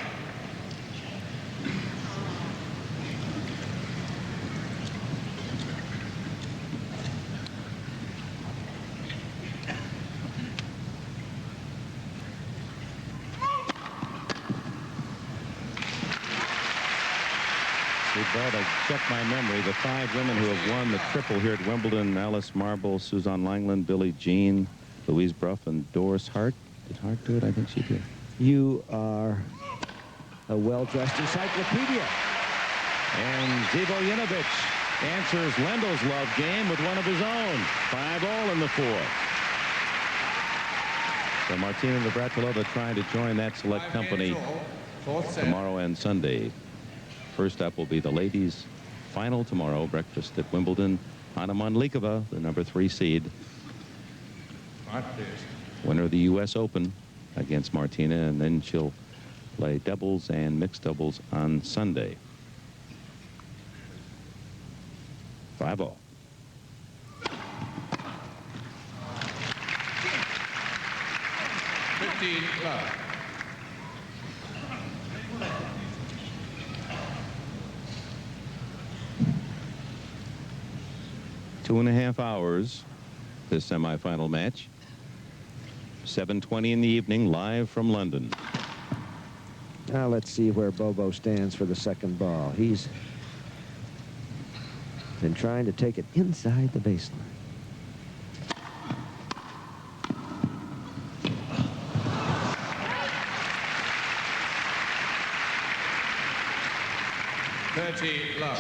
I checked my memory. The 5 women who have won the triple here at Wimbledon: Alice Marble, Suzanne Langland, Billie Jean, Louise Bruff, and Doris Hart. Did Hart do it? I think she did. You are a well-dressed encyclopedia. And Zivojinovic answers Lendl's love game with one of his own. 5-all in the 4th. So Martina Navratilova trying to join that select company tomorrow and Sunday. First up will be the ladies' final tomorrow, breakfast at Wimbledon. Anna Mandlikova, the number 3 seed, winner of the U.S. Open against Martina, and then she'll play doubles and mixed doubles on Sunday. 5-all. Love. 2.5 hours, this semifinal match. 7:20 in the evening, live from London. Now let's see where Bobo stands for the second ball. He's been trying to take it inside the baseline. Love.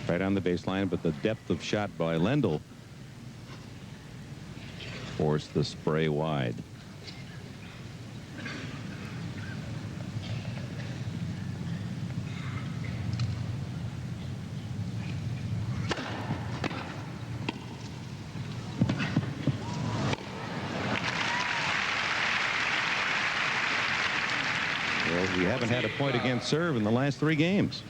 Right on the baseline, but the depth of shot by Lendl forced the spray wide. Well, we haven't had a point against serve in the last 3 games.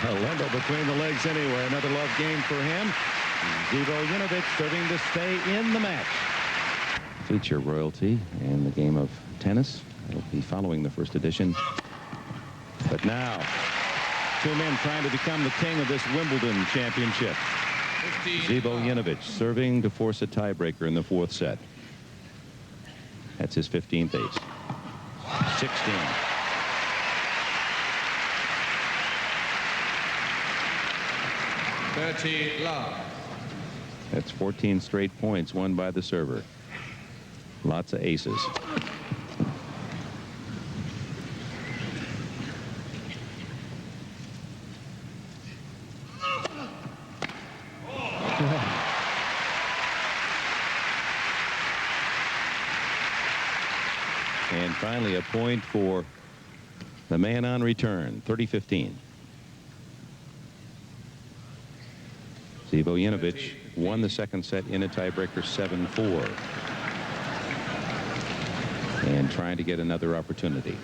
Lendl between the legs anyway. Another love game for him. Zivojinovic serving to stay in the match. Feature royalty in the game of tennis. It'll be following the first edition. But now, 2 men trying to become the king of this Wimbledon championship. Zivojinovic serving to force a tiebreaker in the 4th set. That's his 15th ace. 16. Love. That's 14 straight points won by the server. Lots of aces. And finally a point for the man on return. 30-15. Zivojinovic won the second set in a tiebreaker 7-4. And trying to get another opportunity.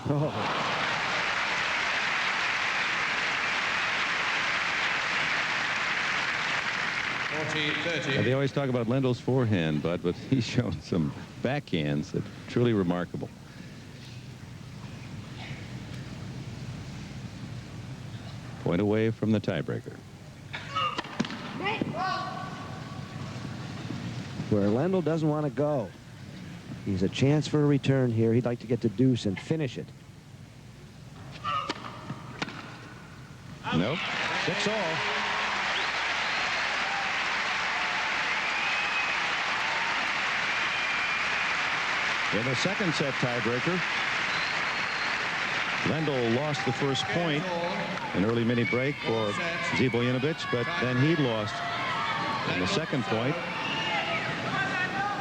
Oh. They always talk about Lendl's forehand, Bud, but he's shown some backhands that are truly remarkable. Point away from the tiebreaker. Where Lendl doesn't want to go. He's a chance for a return here. He'd like to get to deuce and finish it. Nope. 6-all. In the second set tiebreaker, Lendl lost the first point. An early mini break for Zivojinovic, but then he lost in the second point.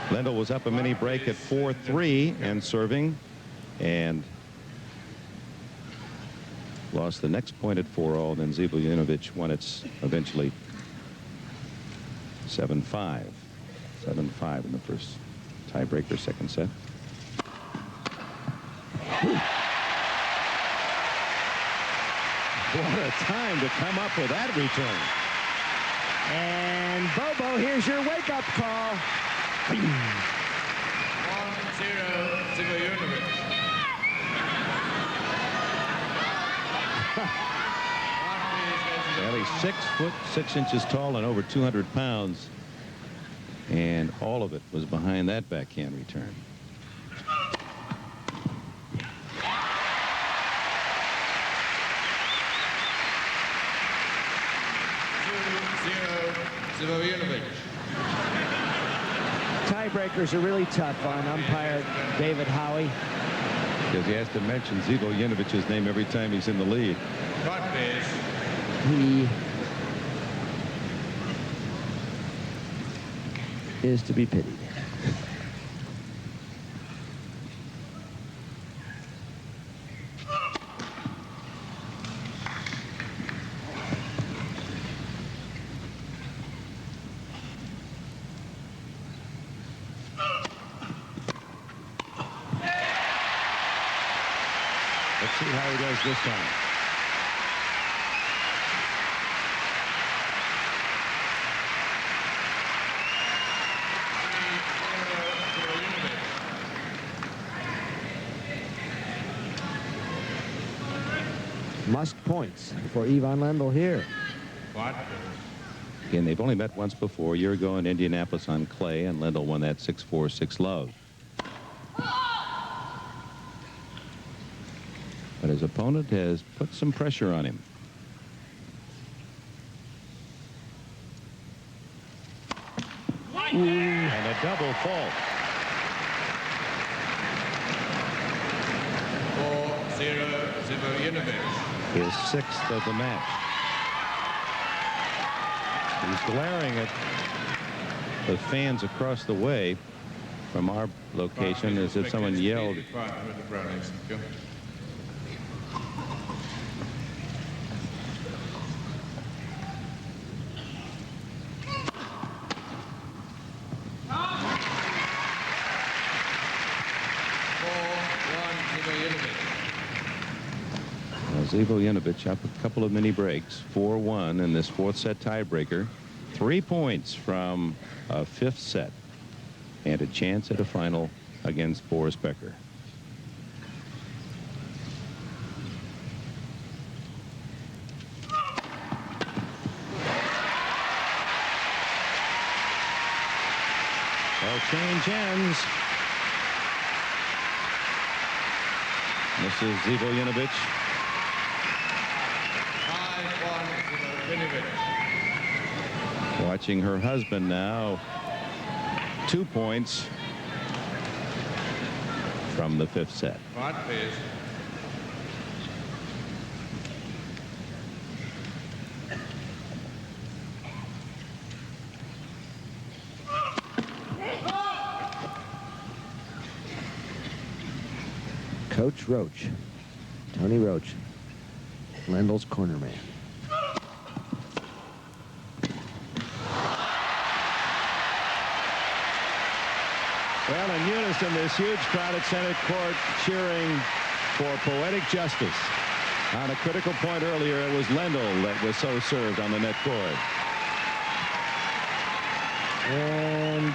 Lendl was up a mini break at 4-3 and serving, and lost the next point at 4-all. Then Zivojinovic won it eventually 7-5. 7-5 in the first tiebreaker second set. What a time to come up with that return. And Bobo, here's your wake-up call. 1-0 Zivojinovic. Well, he's 6'6" tall and over 200 pounds. And all of it was behind that backhand return. Tiebreakers are really tough on umpire David Howie. Because he has to mention Zivojinovic's name every time he's in the lead. He is to be pitied. Let's see how he does this time. Must points for Ivan Lendl here. Again, they've only met once before, a year ago in Indianapolis on clay, and Lendl won that 6-4, 6-love. But his opponent has put some pressure on him. And a double fault. 4-0 Zivojinovic. His sixth of the match. He's glaring at the fans across the way from our location as if someone yelled. Zivojinovic up a couple of mini breaks, 4-1 in this fourth set tiebreaker. 3 points from a fifth set and a chance at a final against Boris Becker. Well, change ends. The versus Zivojinovic. 5-1 Zivojinovic. Watching her husband now. 2 points from the 5th set. Right, please. Coach Roach, Tony Roach, Lendl's corner man. Well, in unison, this huge crowd at center court cheering for poetic justice. On a critical point earlier, it was Lendl that was so served on the net court. And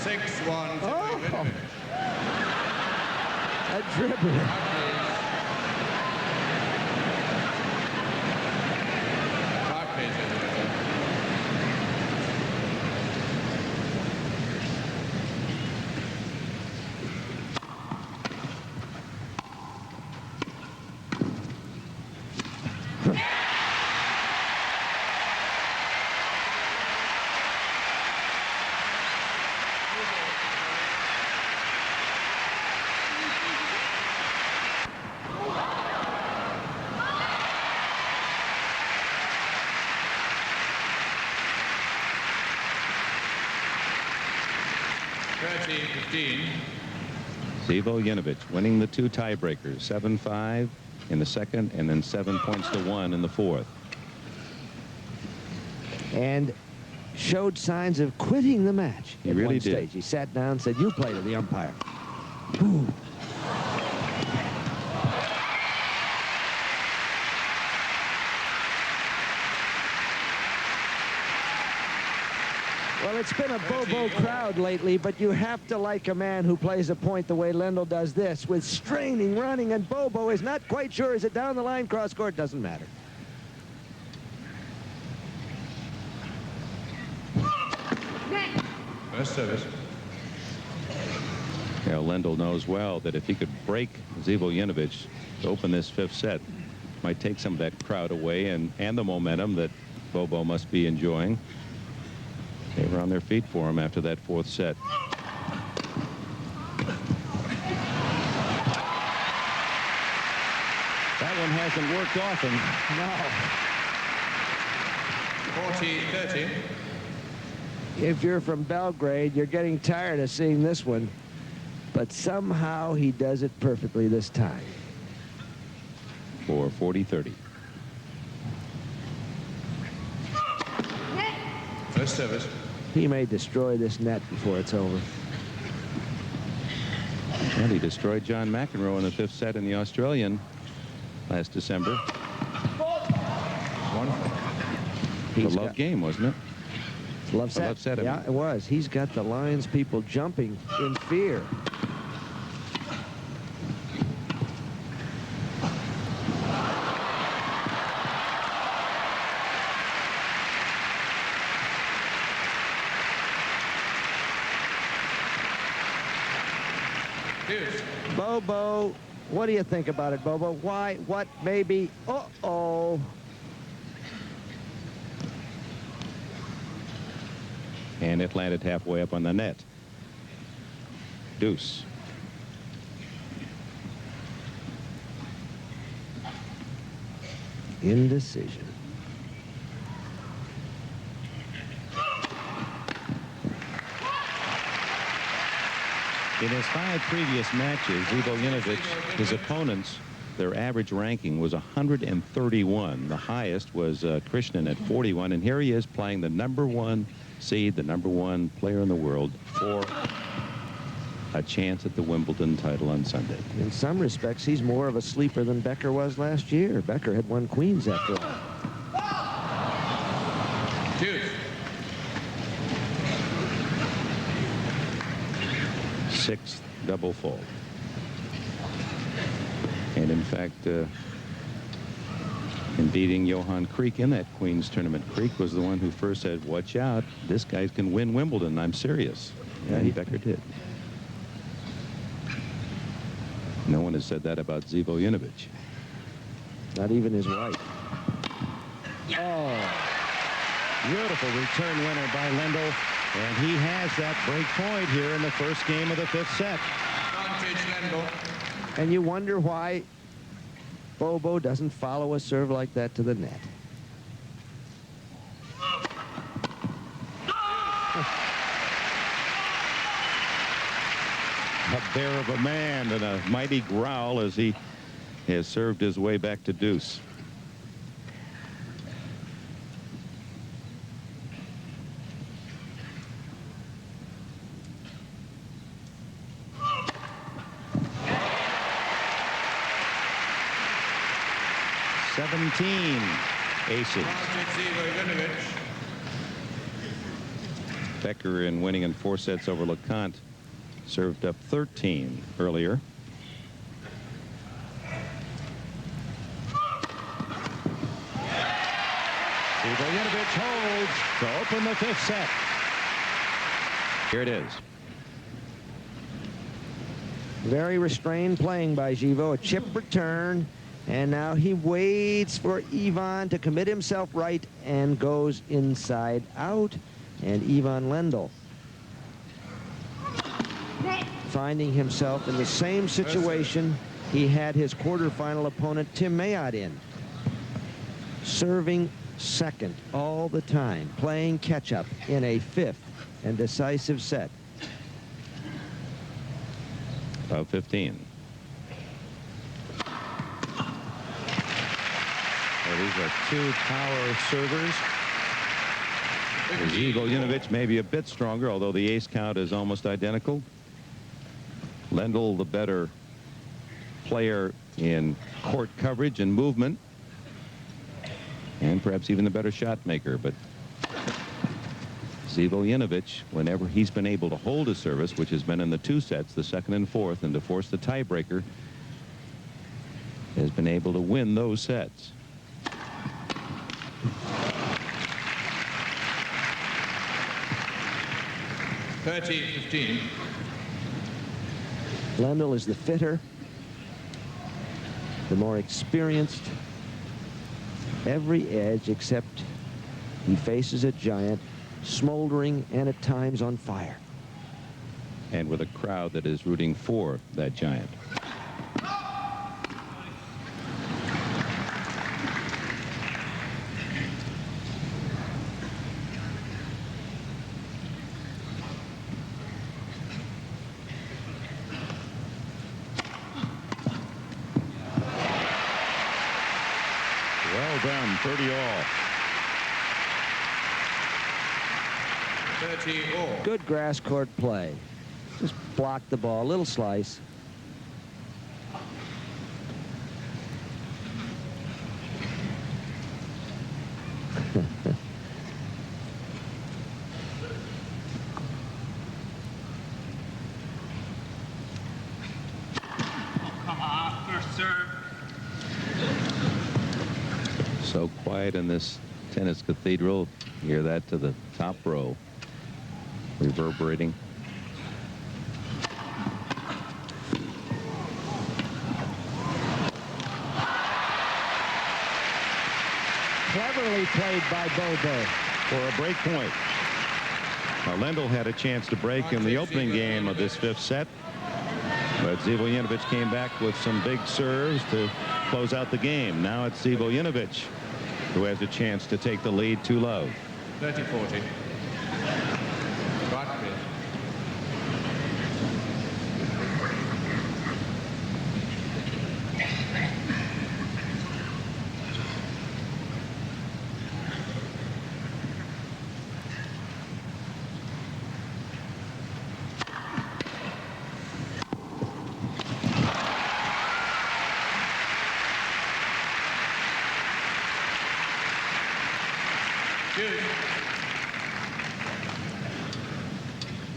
6-1 Zivojinovic. a dribbler. Right, please. Zivojinovic. Zivojinovic winning the 2 tiebreakers, 7-5 in the second, and then 7 points to 1 in the 4th. And showed signs of quitting the match. He at really one did. stage. He sat down and said, "You play to the umpire." Whew. Well, it's been a Bobo crowd lately, but you have to like a man who plays a point the way Lendl does this, with straining, running, and Bobo is not quite sure. Is it down the line, cross court? Doesn't matter. First service. You know, Lendl knows well that if he could break Zivojinovic to open this 5th set, might take some of that crowd away and the momentum that Bobo must be enjoying. They were on their feet for him after that 4th set. That one hasn't worked often. No. 40-30. If you're from Belgrade, you're getting tired of seeing this one. But somehow he does it perfectly this time. For 40-30. First service. He may destroy this net before it's over. And he destroyed John McEnroe in the 5th set in the Australian last December. The love game, wasn't it? Love set. Love set, I Yeah, mean. it was. He's got the Lions people jumping in fear. Deuce. Bobo, what do you think about it, Bobo? Why? What? Maybe? Uh-oh. And it landed halfway up on the net. Deuce. Indecision. In his 5 previous matches, Zivojinovic, his opponents, their average ranking was 131. The highest was Krishnan at 41. And here he is playing the #1 seed, the #1 player in the world, for a chance at the Wimbledon title on Sunday. In some respects, he's more of a sleeper than Becker was last year. Becker had won Queens after all. Deuce. 6th double fault. And in fact, in beating Johan Kriek in that Queens tournament, Kriek was the one who first said, "Watch out, this guy can win Wimbledon. I'm serious." Yeah, And Becker did. No one has said that about Zivojinovic. Not even his wife. Oh, beautiful return winner by Lendl. And he has that break point here in the first game of the 5th set. Advantage, Lendl. And you wonder why Bobo doesn't follow a serve like that to the net. A bear of a man and a mighty growl as he has served his way back to deuce. Aces. Advantage, Zivojinovic. Becker, in winning in 4 sets over LeConte, served up 13 earlier. Zivojinovic holds to open the 5th set. Here it is. Very restrained playing by Zivo. A chip return. And now he waits for Ivan to commit himself right and goes inside out. And Ivan Lendl finding himself in the same situation he had his quarterfinal opponent Tim Mayotte in. Serving second all the time, playing catch-up in a 5th and decisive set. Of 15. Well, these are 2 power servers. Zivojinovic may be a bit stronger, although the ace count is almost identical. Lendl, the better player in court coverage and movement, and perhaps even the better shot maker. But Zivojinovic, whenever he's been able to hold a service, which has been in the 2 sets, the 2nd and 4th, and to force the tiebreaker, has been able to win those sets. (30-15). Lendl is the fitter, the more experienced. Every edge except he faces a giant, smoldering and at times on fire. And with a crowd that is rooting for that giant. Well done, 30 all. 30 all. Good grass court play. Just block the ball, little slice. Come on, first serve. So quiet in this tennis cathedral. Hear that to the top row, reverberating. Cleverly played by Bobo. For a break point. Now, Lendl had a chance to break in the opening game of this 5th set, but Zivojinovic came back with some big serves to close out the game. Now it's Zivojinovic who has a chance to take the lead too low. 30-40. Right, please.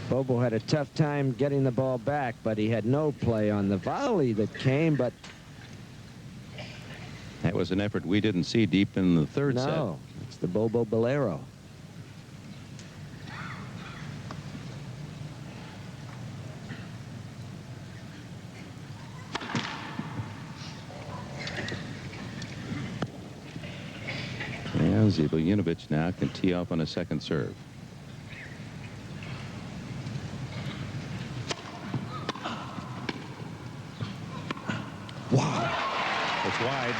Bobo had a tough time getting the ball back, but he had no play on the volley that came. But that was an effort we didn't see deep in the 3rd set. no, it's the Bobo Bolero. Zivojinovic now can tee off on a second serve. Wow. It's wide.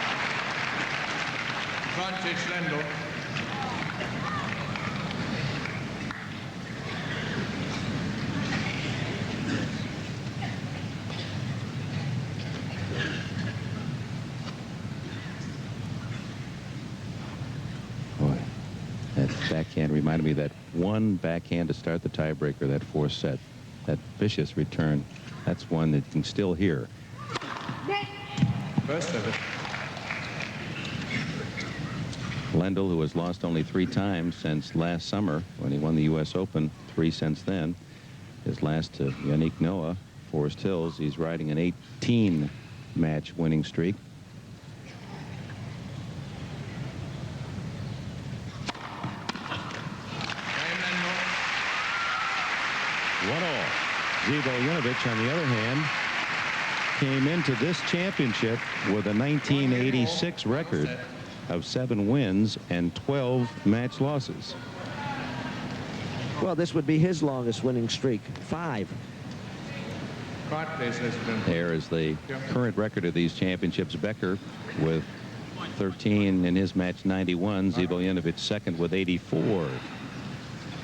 Advantage Lendl. Boy, that backhand reminded me of that one backhand to start the tiebreaker, that fourth set. That vicious return. That's one that you can still hear. First of it. Lendl, who has lost only 3 times since last summer when he won the U.S. Open, 3 since then. His last to Yannick Noah, Forest Hills. He's riding an 18-match winning streak. One all. Zivojinovic, on the other hand, came into this championship with a 1986 record of 7 wins and 12 match losses. Well, this would be his longest winning streak. 5. Quiet, please, ladies and gentlemen. There is the current record of these championships. Becker with 13 in his match 91. Zivojinovic second with 84.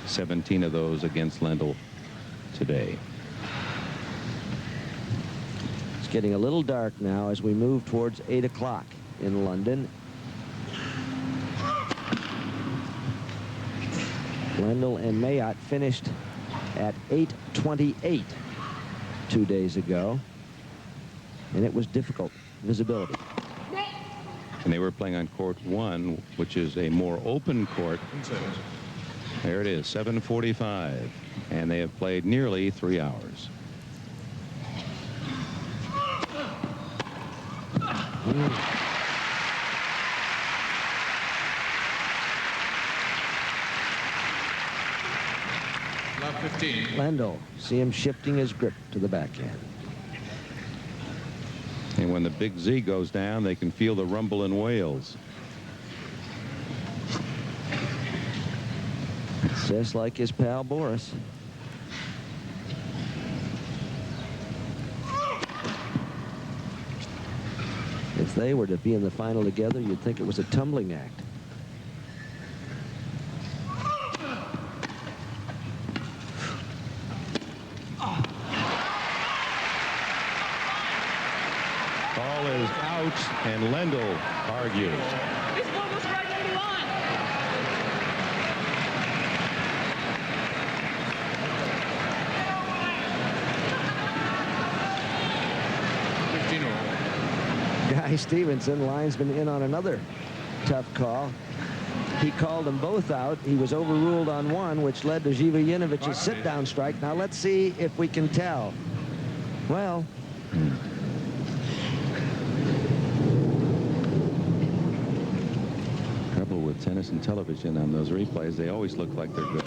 17 of those against Lendl today. It's getting a little dark now as we move towards 8 o'clock in London. Lendl and Mayotte finished at 8:28 2 days ago, and it was difficult visibility. And they were playing on court 1, which is a more open court. There it is, 7:45, and they have played nearly 3 hours. Love 15. Lendl, see him shifting his grip to the backhand. And when the big Z goes down, they can feel the rumble in Wales. Just like his pal Boris. If they were to be in the final together, you'd think it was a tumbling act. Ball is out, and Lendl argues. This ball was right on the line. Guy Stevenson, linesman, in on another tough call. He called them both out. He was overruled on one, which led to Zivojinovic's sit-down strike. Now let's see if we can tell. Well, Trouble with tennis and television on those replays, they always look like they're good.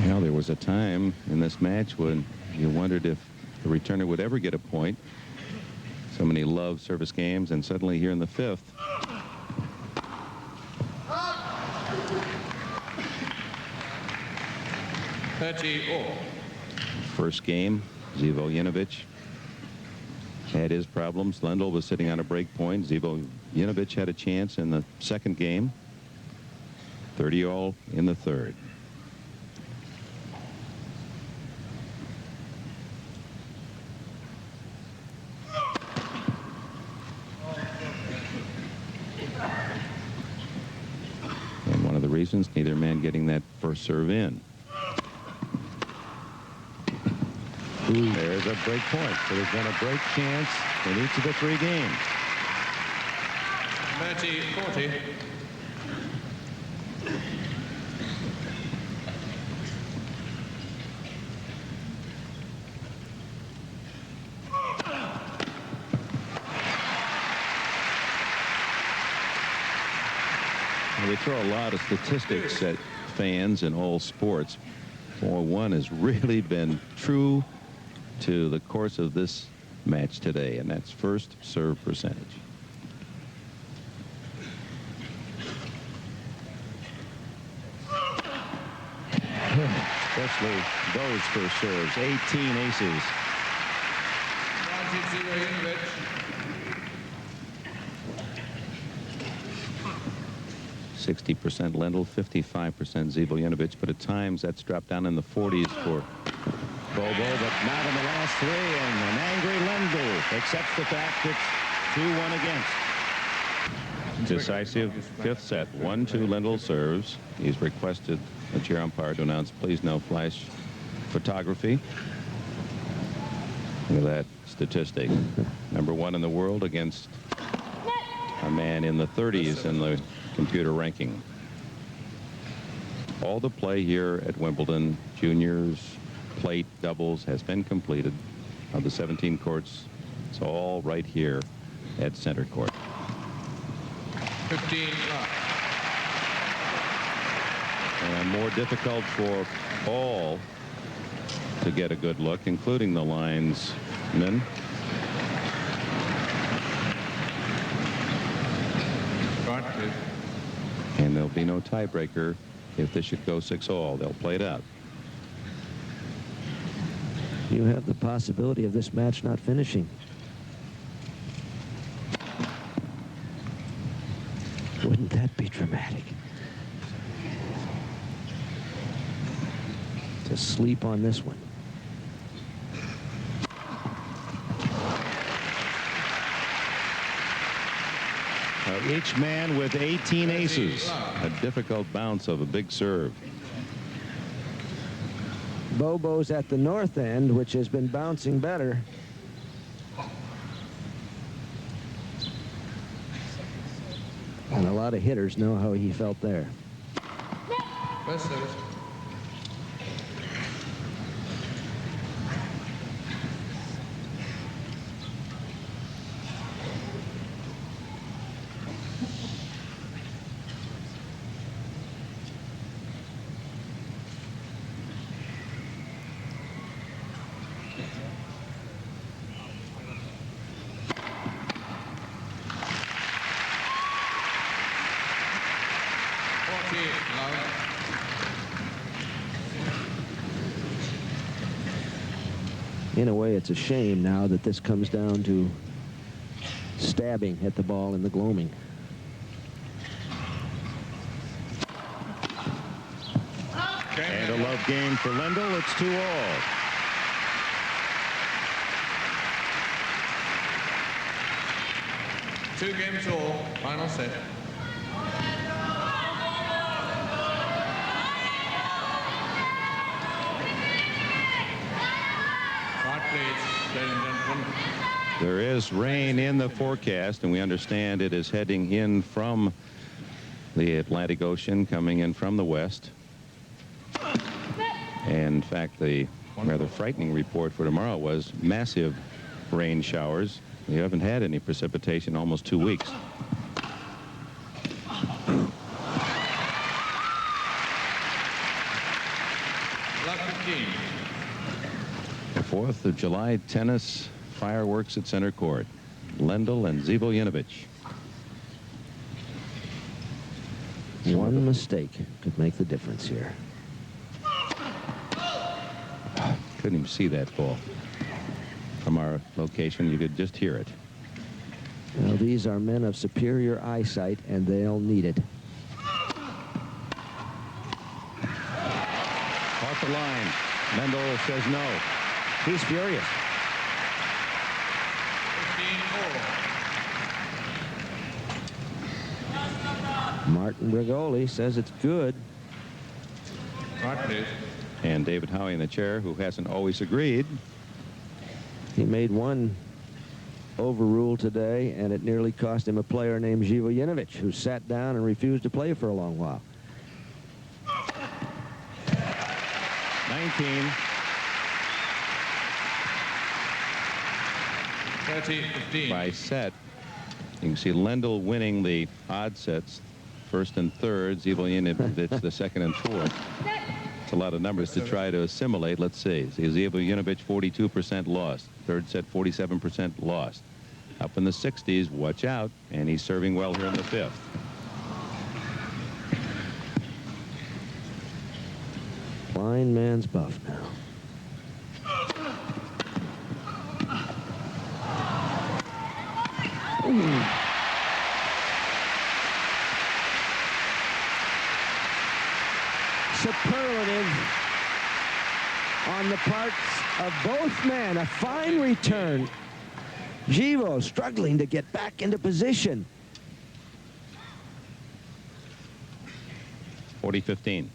Well, there was a time in this match when you wondered if the returner would ever get a point. So many love service games, and suddenly here in the 5th, first game, Zivojinovic had his problems. Lendl was sitting on a break point. Zivojinovic had a chance in the second game. 30-all in the third. And one of the reasons, neither man getting that first serve in. There's a break point. So there's been a break chance in each of the 3 games. 30-40. We throw a lot of statistics at fans in all sports. Boy, one has really been true to the course of this match today, and that's first serve percentage. Especially those first serves. 18 aces. 60% Lendl, 55% Zivojinovic, but at times that's dropped down in the 40s for Bobo, but not in the last three, and an angry Lendl accepts the fact it's 2-1 against. Decisive fifth set. 1-2 Lendl serves. He's requested the chair umpire to announce, please no flash photography. Look at that statistic. #1 in the world against a man in the 30s in the computer ranking. All the play here at Wimbledon, juniors, plate, doubles, has been completed. Of the 17 courts, it's all right here at center court. 15 left. And more difficult for all to get a good look, including the linesmen. And there'll be no tiebreaker if this should go 6-all. They'll play it out. You have the possibility of this match not finishing. Wouldn't that be dramatic? To sleep on this one. Each man with 18 aces. A difficult bounce of a big serve. Bobo's at the north end, which has been bouncing better. And a lot of hitters know how he felt there. First service. In a way, it's a shame now that this comes down to stabbing at the ball in the gloaming. And a love game for Lendl. It's 2-all. Two games all. Final set. There is rain in the forecast, and we understand it is heading in from the Atlantic Ocean, coming in from the west. And in fact, the rather frightening report for tomorrow was massive rain showers. We haven't had any precipitation in almost 2 weeks. The 4th of July tennis fireworks at center court. Lendl and Zivojinovic. One mistake could make the difference here. Couldn't even see that ball. From our location, you could just hear it. Well, these are men of superior eyesight, and they'll need it. Off the line. Lendl says no. He's furious. 15-4. Martin Brigoli says it's good. Right, please. And David Howie in the chair, who hasn't always agreed. He made one overrule today, and it nearly cost him a player named Zivojinovic, who sat down and refused to play for a long while. 19. 30-15. By set. You can see Lendl winning the odd sets first and third. Zivojinovic the second and fourth. It's a lot of numbers to try to assimilate. Let's see. Zivojinovic 42% lost. Third set 47% lost. Up in the 60s. Watch out. And he's serving well here in the fifth. Blind man's buff now. Ooh. Superlative on the parts of both men. A fine return. Zivo struggling to get back into position. 40-15.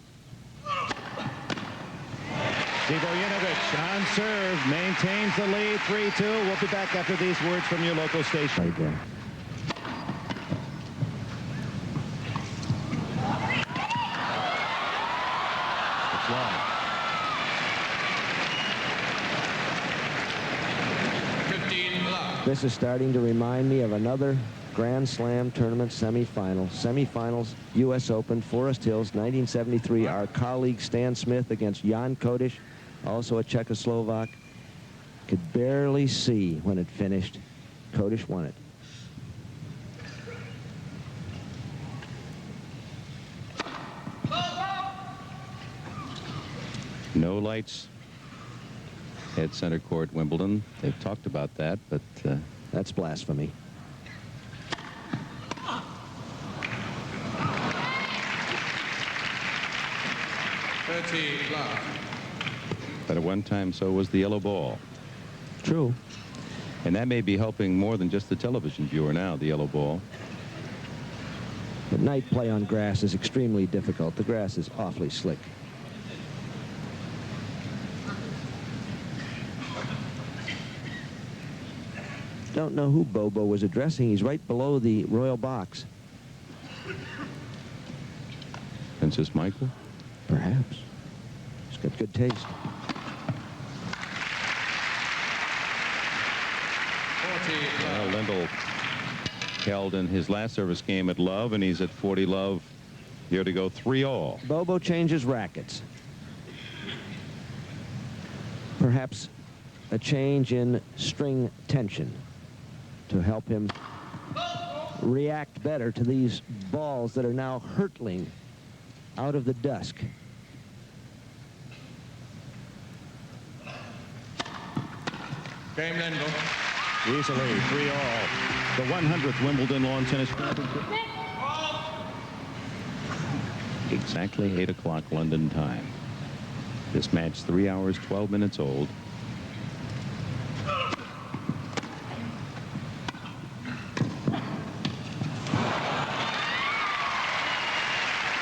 Zivojinovic on serve, maintains the lead, 3-2. We'll be back after these words from your local station. Right there. It's long. 15 love. This is starting to remind me of another Grand Slam tournament semifinal. Semifinals, U.S. Open, Forest Hills, 1973. Our colleague Stan Smith against Jan Kodiš, also a Czechoslovak. Could barely see when it finished. Kodiš won it. No lights at center court, Wimbledon. They've talked about that, but that's blasphemy. But at one time, so was the yellow ball. True. And that may be helping more than just the television viewer now, the yellow ball. But night play on grass is extremely difficult. The grass is awfully slick. Don't know who Bobo was addressing. He's right below the royal box. Princess Michael? Perhaps. He's got good taste. Well, Lendl held in his last service game at love, and he's at 40 love here to go 3-all. Bobo changes rackets. Perhaps a change in string tension to help him react better to these balls that are now hurtling out of the dusk. Game Lendl. Easily 3-all. The 100th Wimbledon Lawn Tennis Championship. Exactly 8 o'clock London time. This match 3 hours 12 minutes old.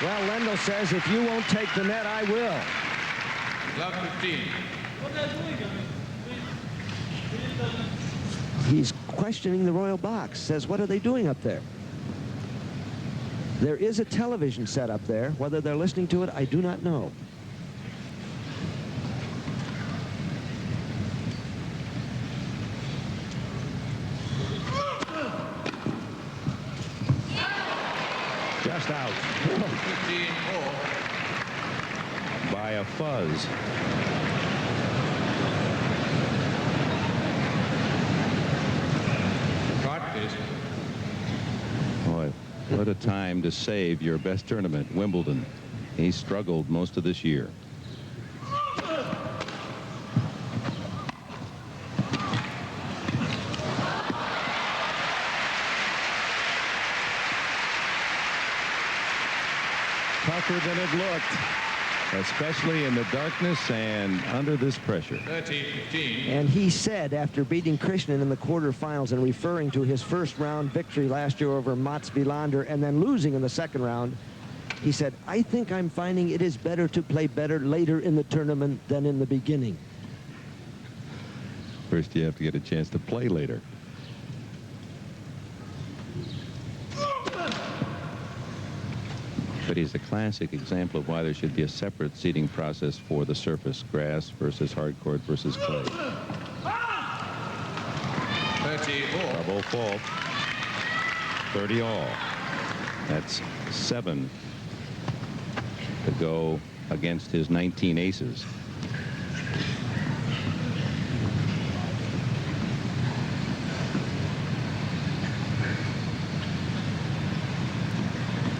Well, Lendl says, if you won't take the net, I will. Love 15. He's questioning the royal box. Says, what are they doing up there? There is a television set up there. Whether they're listening to it, I do not know. Just out. 15-4. By a fuzz. Boy, what a time to save your best tournament, Wimbledon. He struggled most of this year. Tougher than it looked, especially in the darkness and under this pressure. 30-15. And he said, after beating Krishnan in the quarterfinals and referring to his first round victory last year over Mats Wilander and then losing in the second round, he said, I think I'm finding it is better to play better later in the tournament than in the beginning. First, you have to get a chance to play later. But he's a classic example of why there should be a separate seeding process for the surface, grass versus hard court versus clay. 30-all. Double fault. 30-all. That's 7 to go against his 19 aces.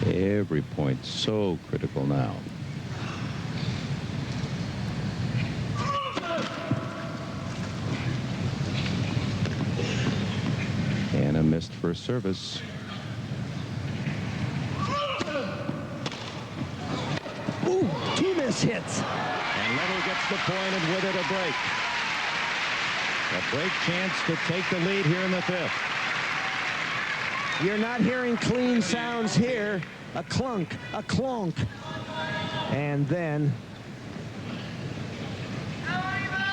Every point so critical now. And a missed first service. Ooh, 2 miss hits. And Lendl gets the point, and with it a break. A break chance to take the lead here in the 5th. You're not hearing clean sounds here. A clunk, a clonk. And then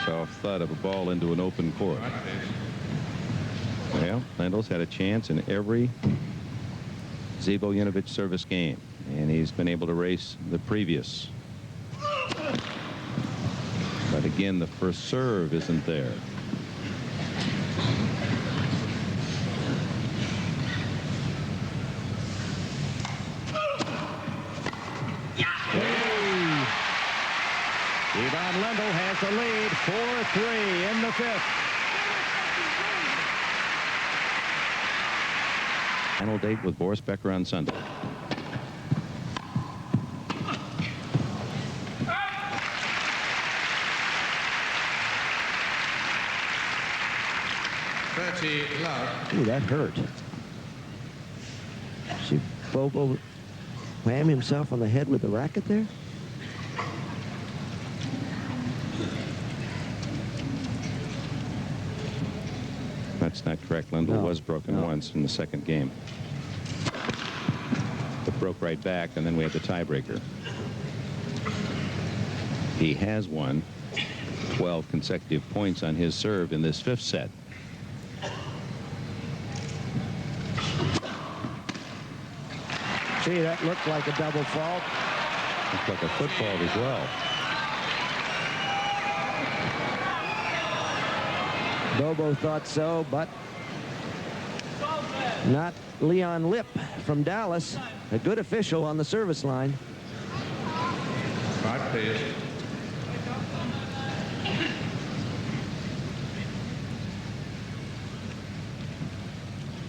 Soft thud of a ball into an open court. Well, Lendl's had a chance in every Zivojinovic service game, and he's been able to race the previous. But again, the first serve isn't there. Lendl has the lead, 4-3 in the 5th. Final date with Boris Becker on Sunday. Ooh, that hurt. See Bobo wham himself on the head with the racket there? That's not correct. Lendl was broken once in the second game. It broke right back, and then we have the tiebreaker. He has won 12 consecutive points on his serve in this 5th set. See, that looked like a double fault. Looked like a foot fault as well. Bobo thought so, but not Leon Lip from Dallas, a good official on the service line. Right, please.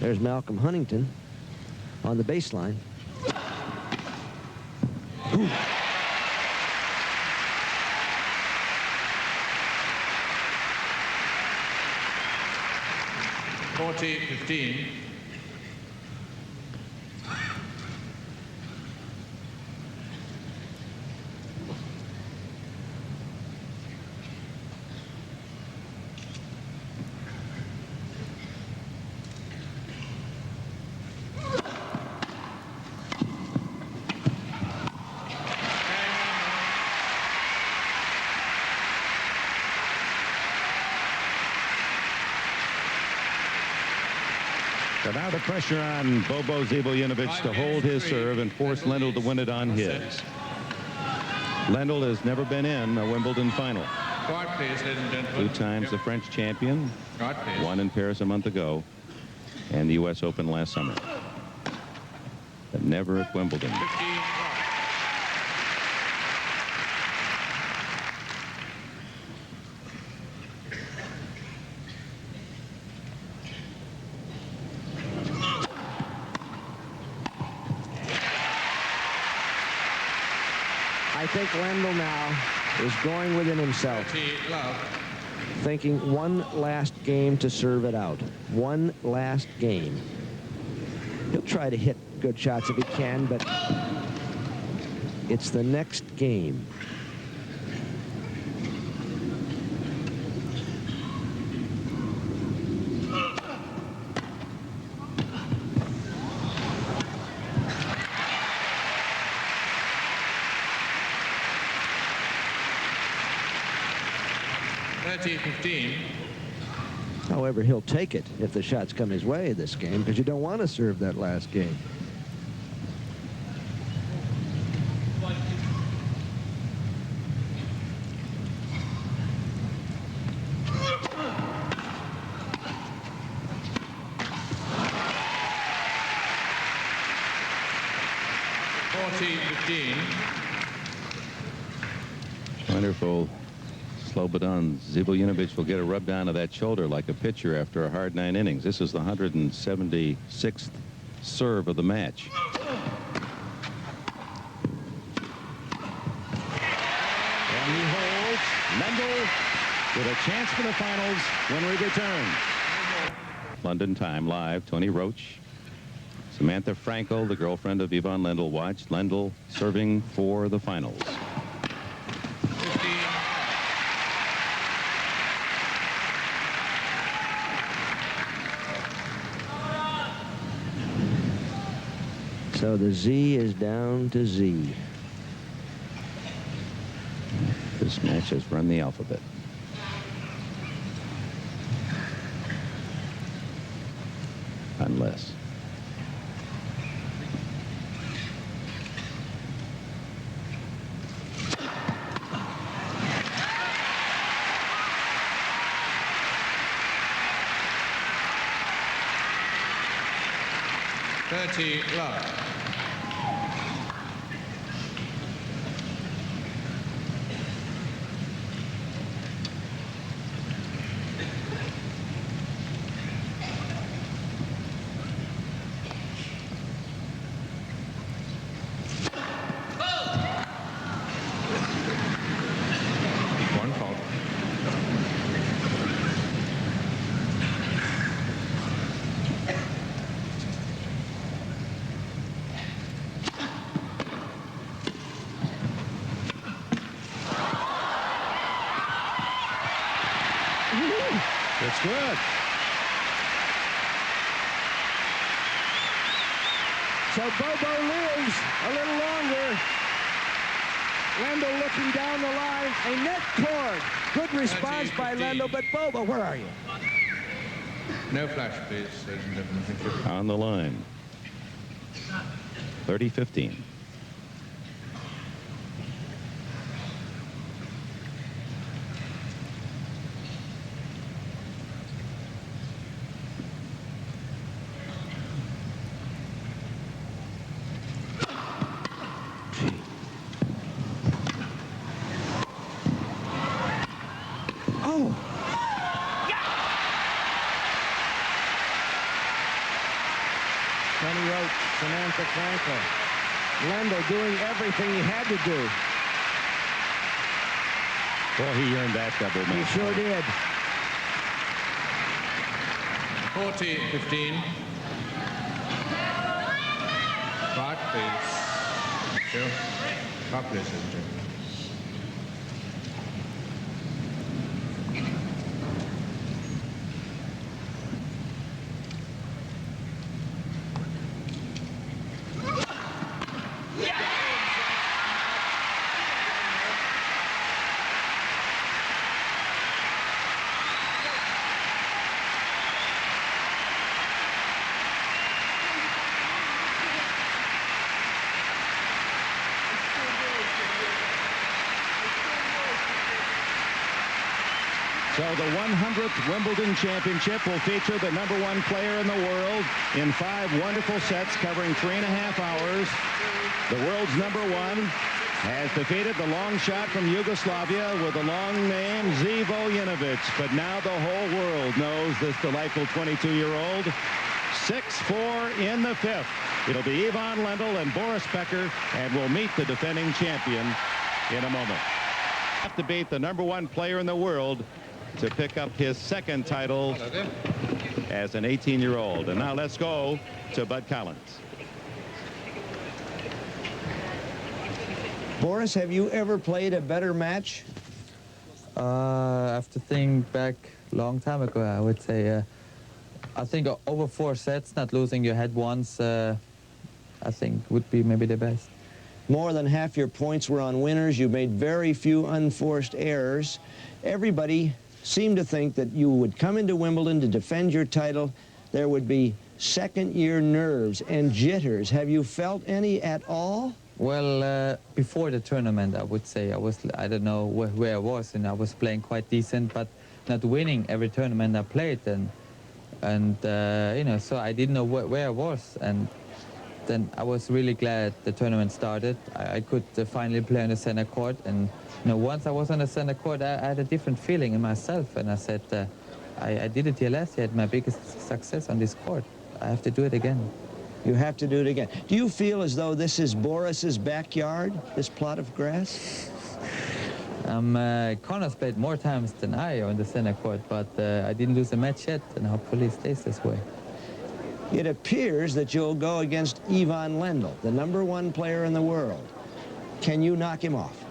There's Malcolm Huntington on the baseline. Ooh. 40-15. So now the pressure on Bobo Zivojinovic to hold his serve and force Lendl to win it on his. Lendl has never been in a Wimbledon final. Quiet, please, ladies and gentlemen. 2 times the French champion, Quiet, please. 1 in Paris a month ago, and the U.S. Open last summer. But never at Wimbledon. 15. I think Lendl now is going within himself, 30 love. thinking one last game to serve it out. One last game. He'll try to hit good shots if he can, but it's the next game. However, he'll take it if the shots come his way this game, because you don't want to serve that last game. 40-15. Wonderful. Slobodan. Zivojinovic will get a rub down of that shoulder like a pitcher after a hard 9 innings. This is the 176th serve of the match. And he holds. Lendl with a chance for the finals when we return. London time live. Tony Roach. Samantha Frankel, the girlfriend of Yvonne Lendl, watched. Lendl serving for the finals. 15. So the Z is down to Z. This match has run the alphabet. Unless. Love. One fault. It's good. So Bobo lives a little longer. Lendl looking down the line. A net cord. Good response by Lendl, but Bobo, where are you? No flash, please, ladies and gentlemen. Thank you. On the line. 30-15. Tony Roach, Samantha Frankel. Lendl doing everything he had to do. Well, he earned that double He match. sure did. 40-15. Right, please. Sure. Right, please, ladies and gentlemen. So the 100th Wimbledon Championship will feature the #1 player in the world in 5 wonderful sets covering 3.5 hours. The world's #1 has defeated the long shot from Yugoslavia with a long name, Zivojinovic. But now the whole world knows this delightful 22-year-old. 6-4 in the 5th. It'll be Yvonne Lendl and Boris Becker, and we'll meet the defending champion in a moment. Have to beat the #1 player in the world to pick up his 2nd title as an 18-year-old. And now let's go to Bud Collins. Boris, have you ever played a better match? I have to think back a long time ago, I would say. I think over 4 sets, not losing your head once, I think would be maybe the best. More than half your points were on winners. You made very few unforced errors. Everybody seemed to think that you would come into Wimbledon to defend your title. There would be second-year nerves and jitters. Have you felt any at all? Well, before the tournament, I would say I don't know where I was, and I was playing quite decent, but not winning every tournament I played, and you know, so I didn't know where I was, and then I was really glad the tournament started. I could finally play on the center court, and once I was on the center court, I had a different feeling in myself, and I said, I did it here last year, I had my biggest success on this court. I have to do it again. You have to do it again. Do you feel as though this is Boris's backyard, this plot of grass? Connor's played more times than I on the center court, but I didn't lose a match yet, and hopefully it stays this way. It appears that you'll go against Ivan Lendl, the #1 player in the world. Can you knock him off?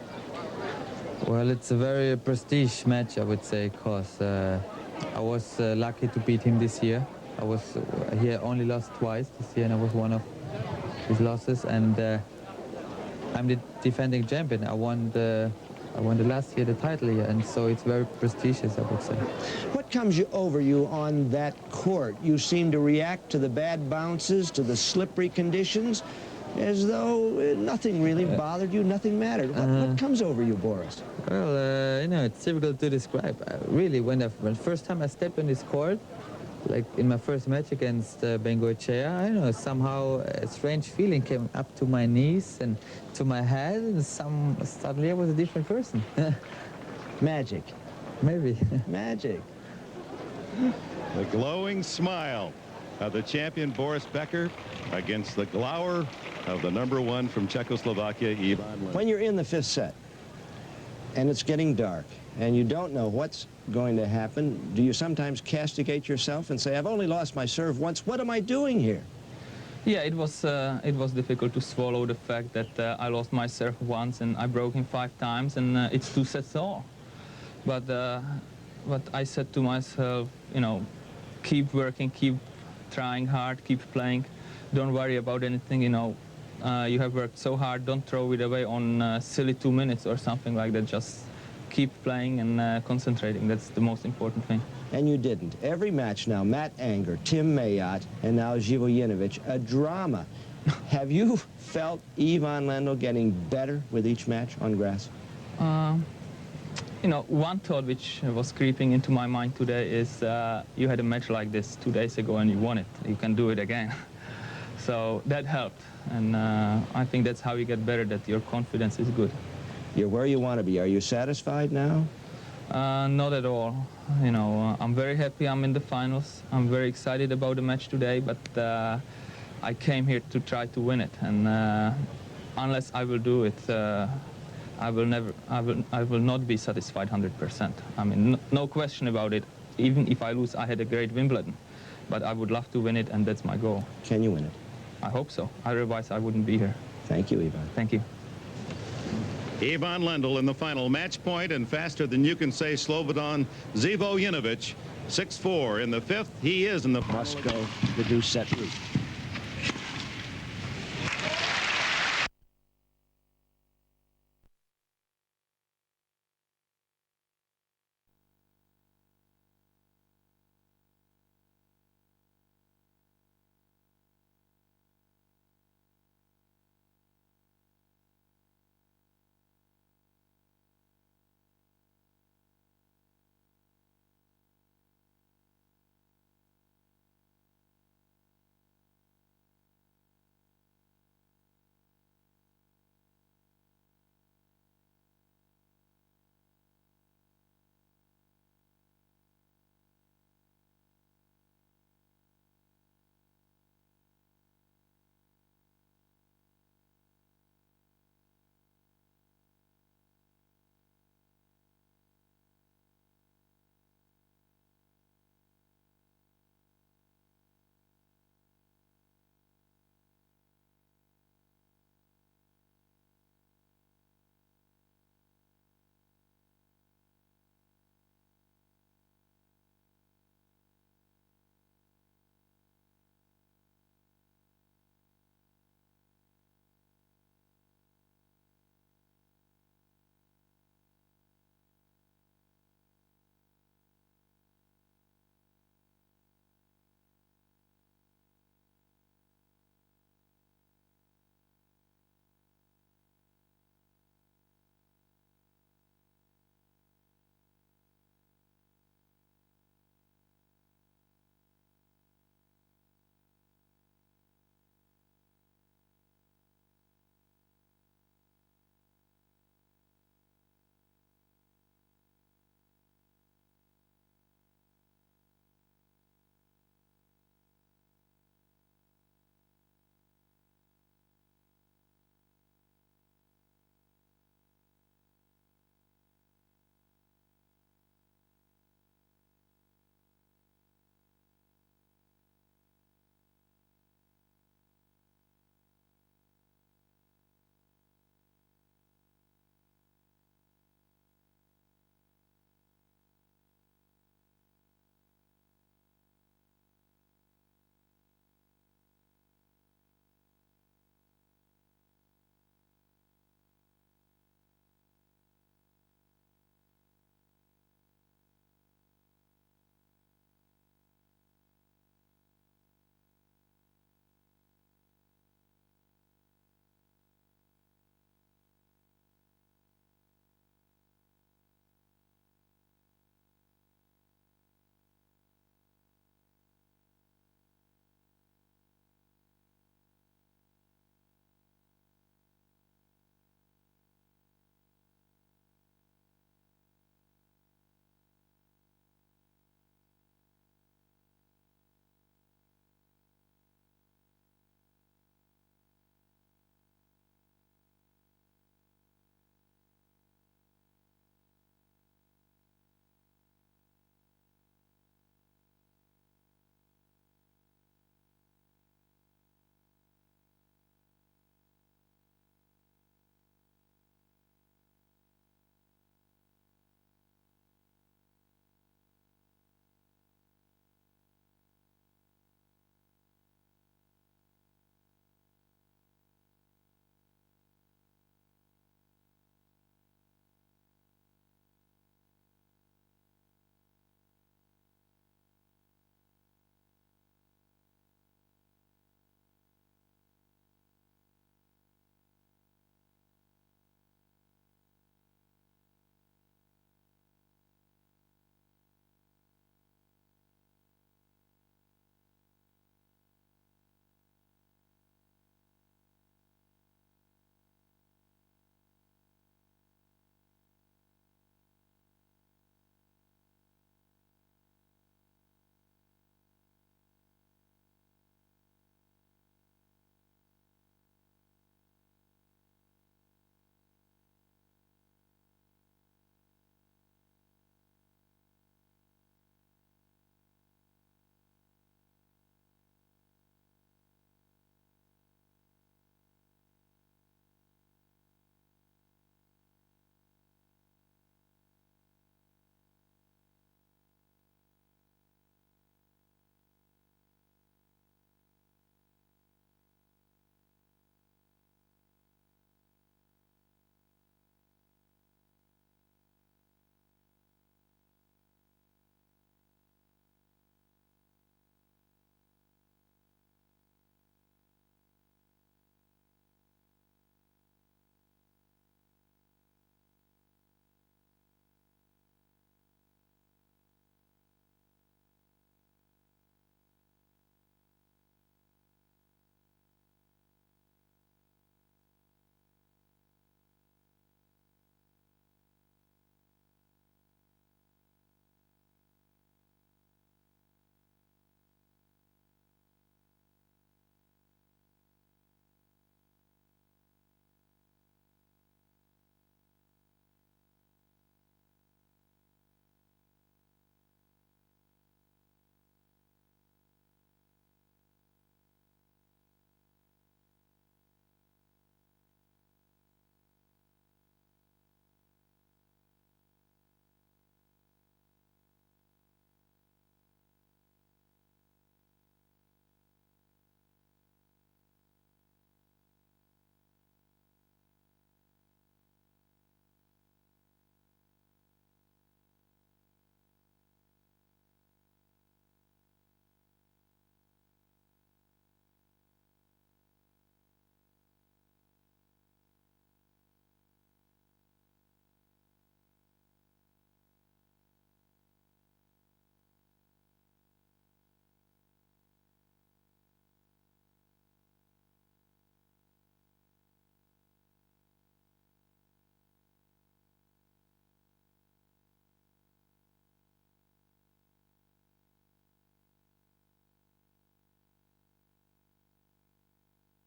Well, it's a very prestige match, I would say, because I was lucky to beat him this year. He only lost twice this year, and I was one of his losses. And I'm the defending champion. I won the last year the title here, and so it's very prestigious, I would say. What comes over you on that court? You seem to react to the bad bounces, to the slippery conditions, as though nothing really bothered you, nothing mattered. What comes over you, Boris? Well, it's difficult to describe. Really, when the first time I stepped on this court, like in my first match against Bengoechea, I don't know, somehow a strange feeling came up to my knees and to my head, and suddenly I was a different person. Magic. Maybe. Magic. The glowing smile of the champion Boris Becker against the glower of the #1 from Czechoslovakia, Ivan Lendl. When you're in the 5th set, and it's getting dark, and you don't know what's going to happen, do you sometimes castigate yourself and say, I've only lost my serve once, what am I doing here? Yeah, it was difficult to swallow the fact that I lost my serve once and I broke him 5 times, and it's 2 sets all. But I said to myself, keep working, keep trying hard, keep playing, don't worry about anything, you have worked so hard, don't throw it away on silly 2 minutes or something like that. Just keep playing and concentrating. That's the most important thing. And you didn't. Every match now, Matt Anger, Tim Mayotte, and now Zivojinovic, a drama. Have you felt Ivan Lendl getting better with each match on grass? One thought which was creeping into my mind today is you had a match like this 2 days ago and you won it. You can do it again. So that helped. And I think that's how you get better, that your confidence is good. You're where you want to be. Are you satisfied now? Not at all. I'm very happy I'm in the finals. I'm very excited about the match today, but I came here to try to win it. And unless I will do it, I will not be satisfied 100%. I mean, no question about it. Even if I lose, I had a great Wimbledon. But I would love to win it, and that's my goal. Can you win it? I hope so. Otherwise, I wouldn't be here. Thank you, Ivan. Thank you. Ivan Lendl in the final match point, and faster than you can say Slobodan Zivojinovic, 6-4 in the 5th. He is in the Must go the deuce set route.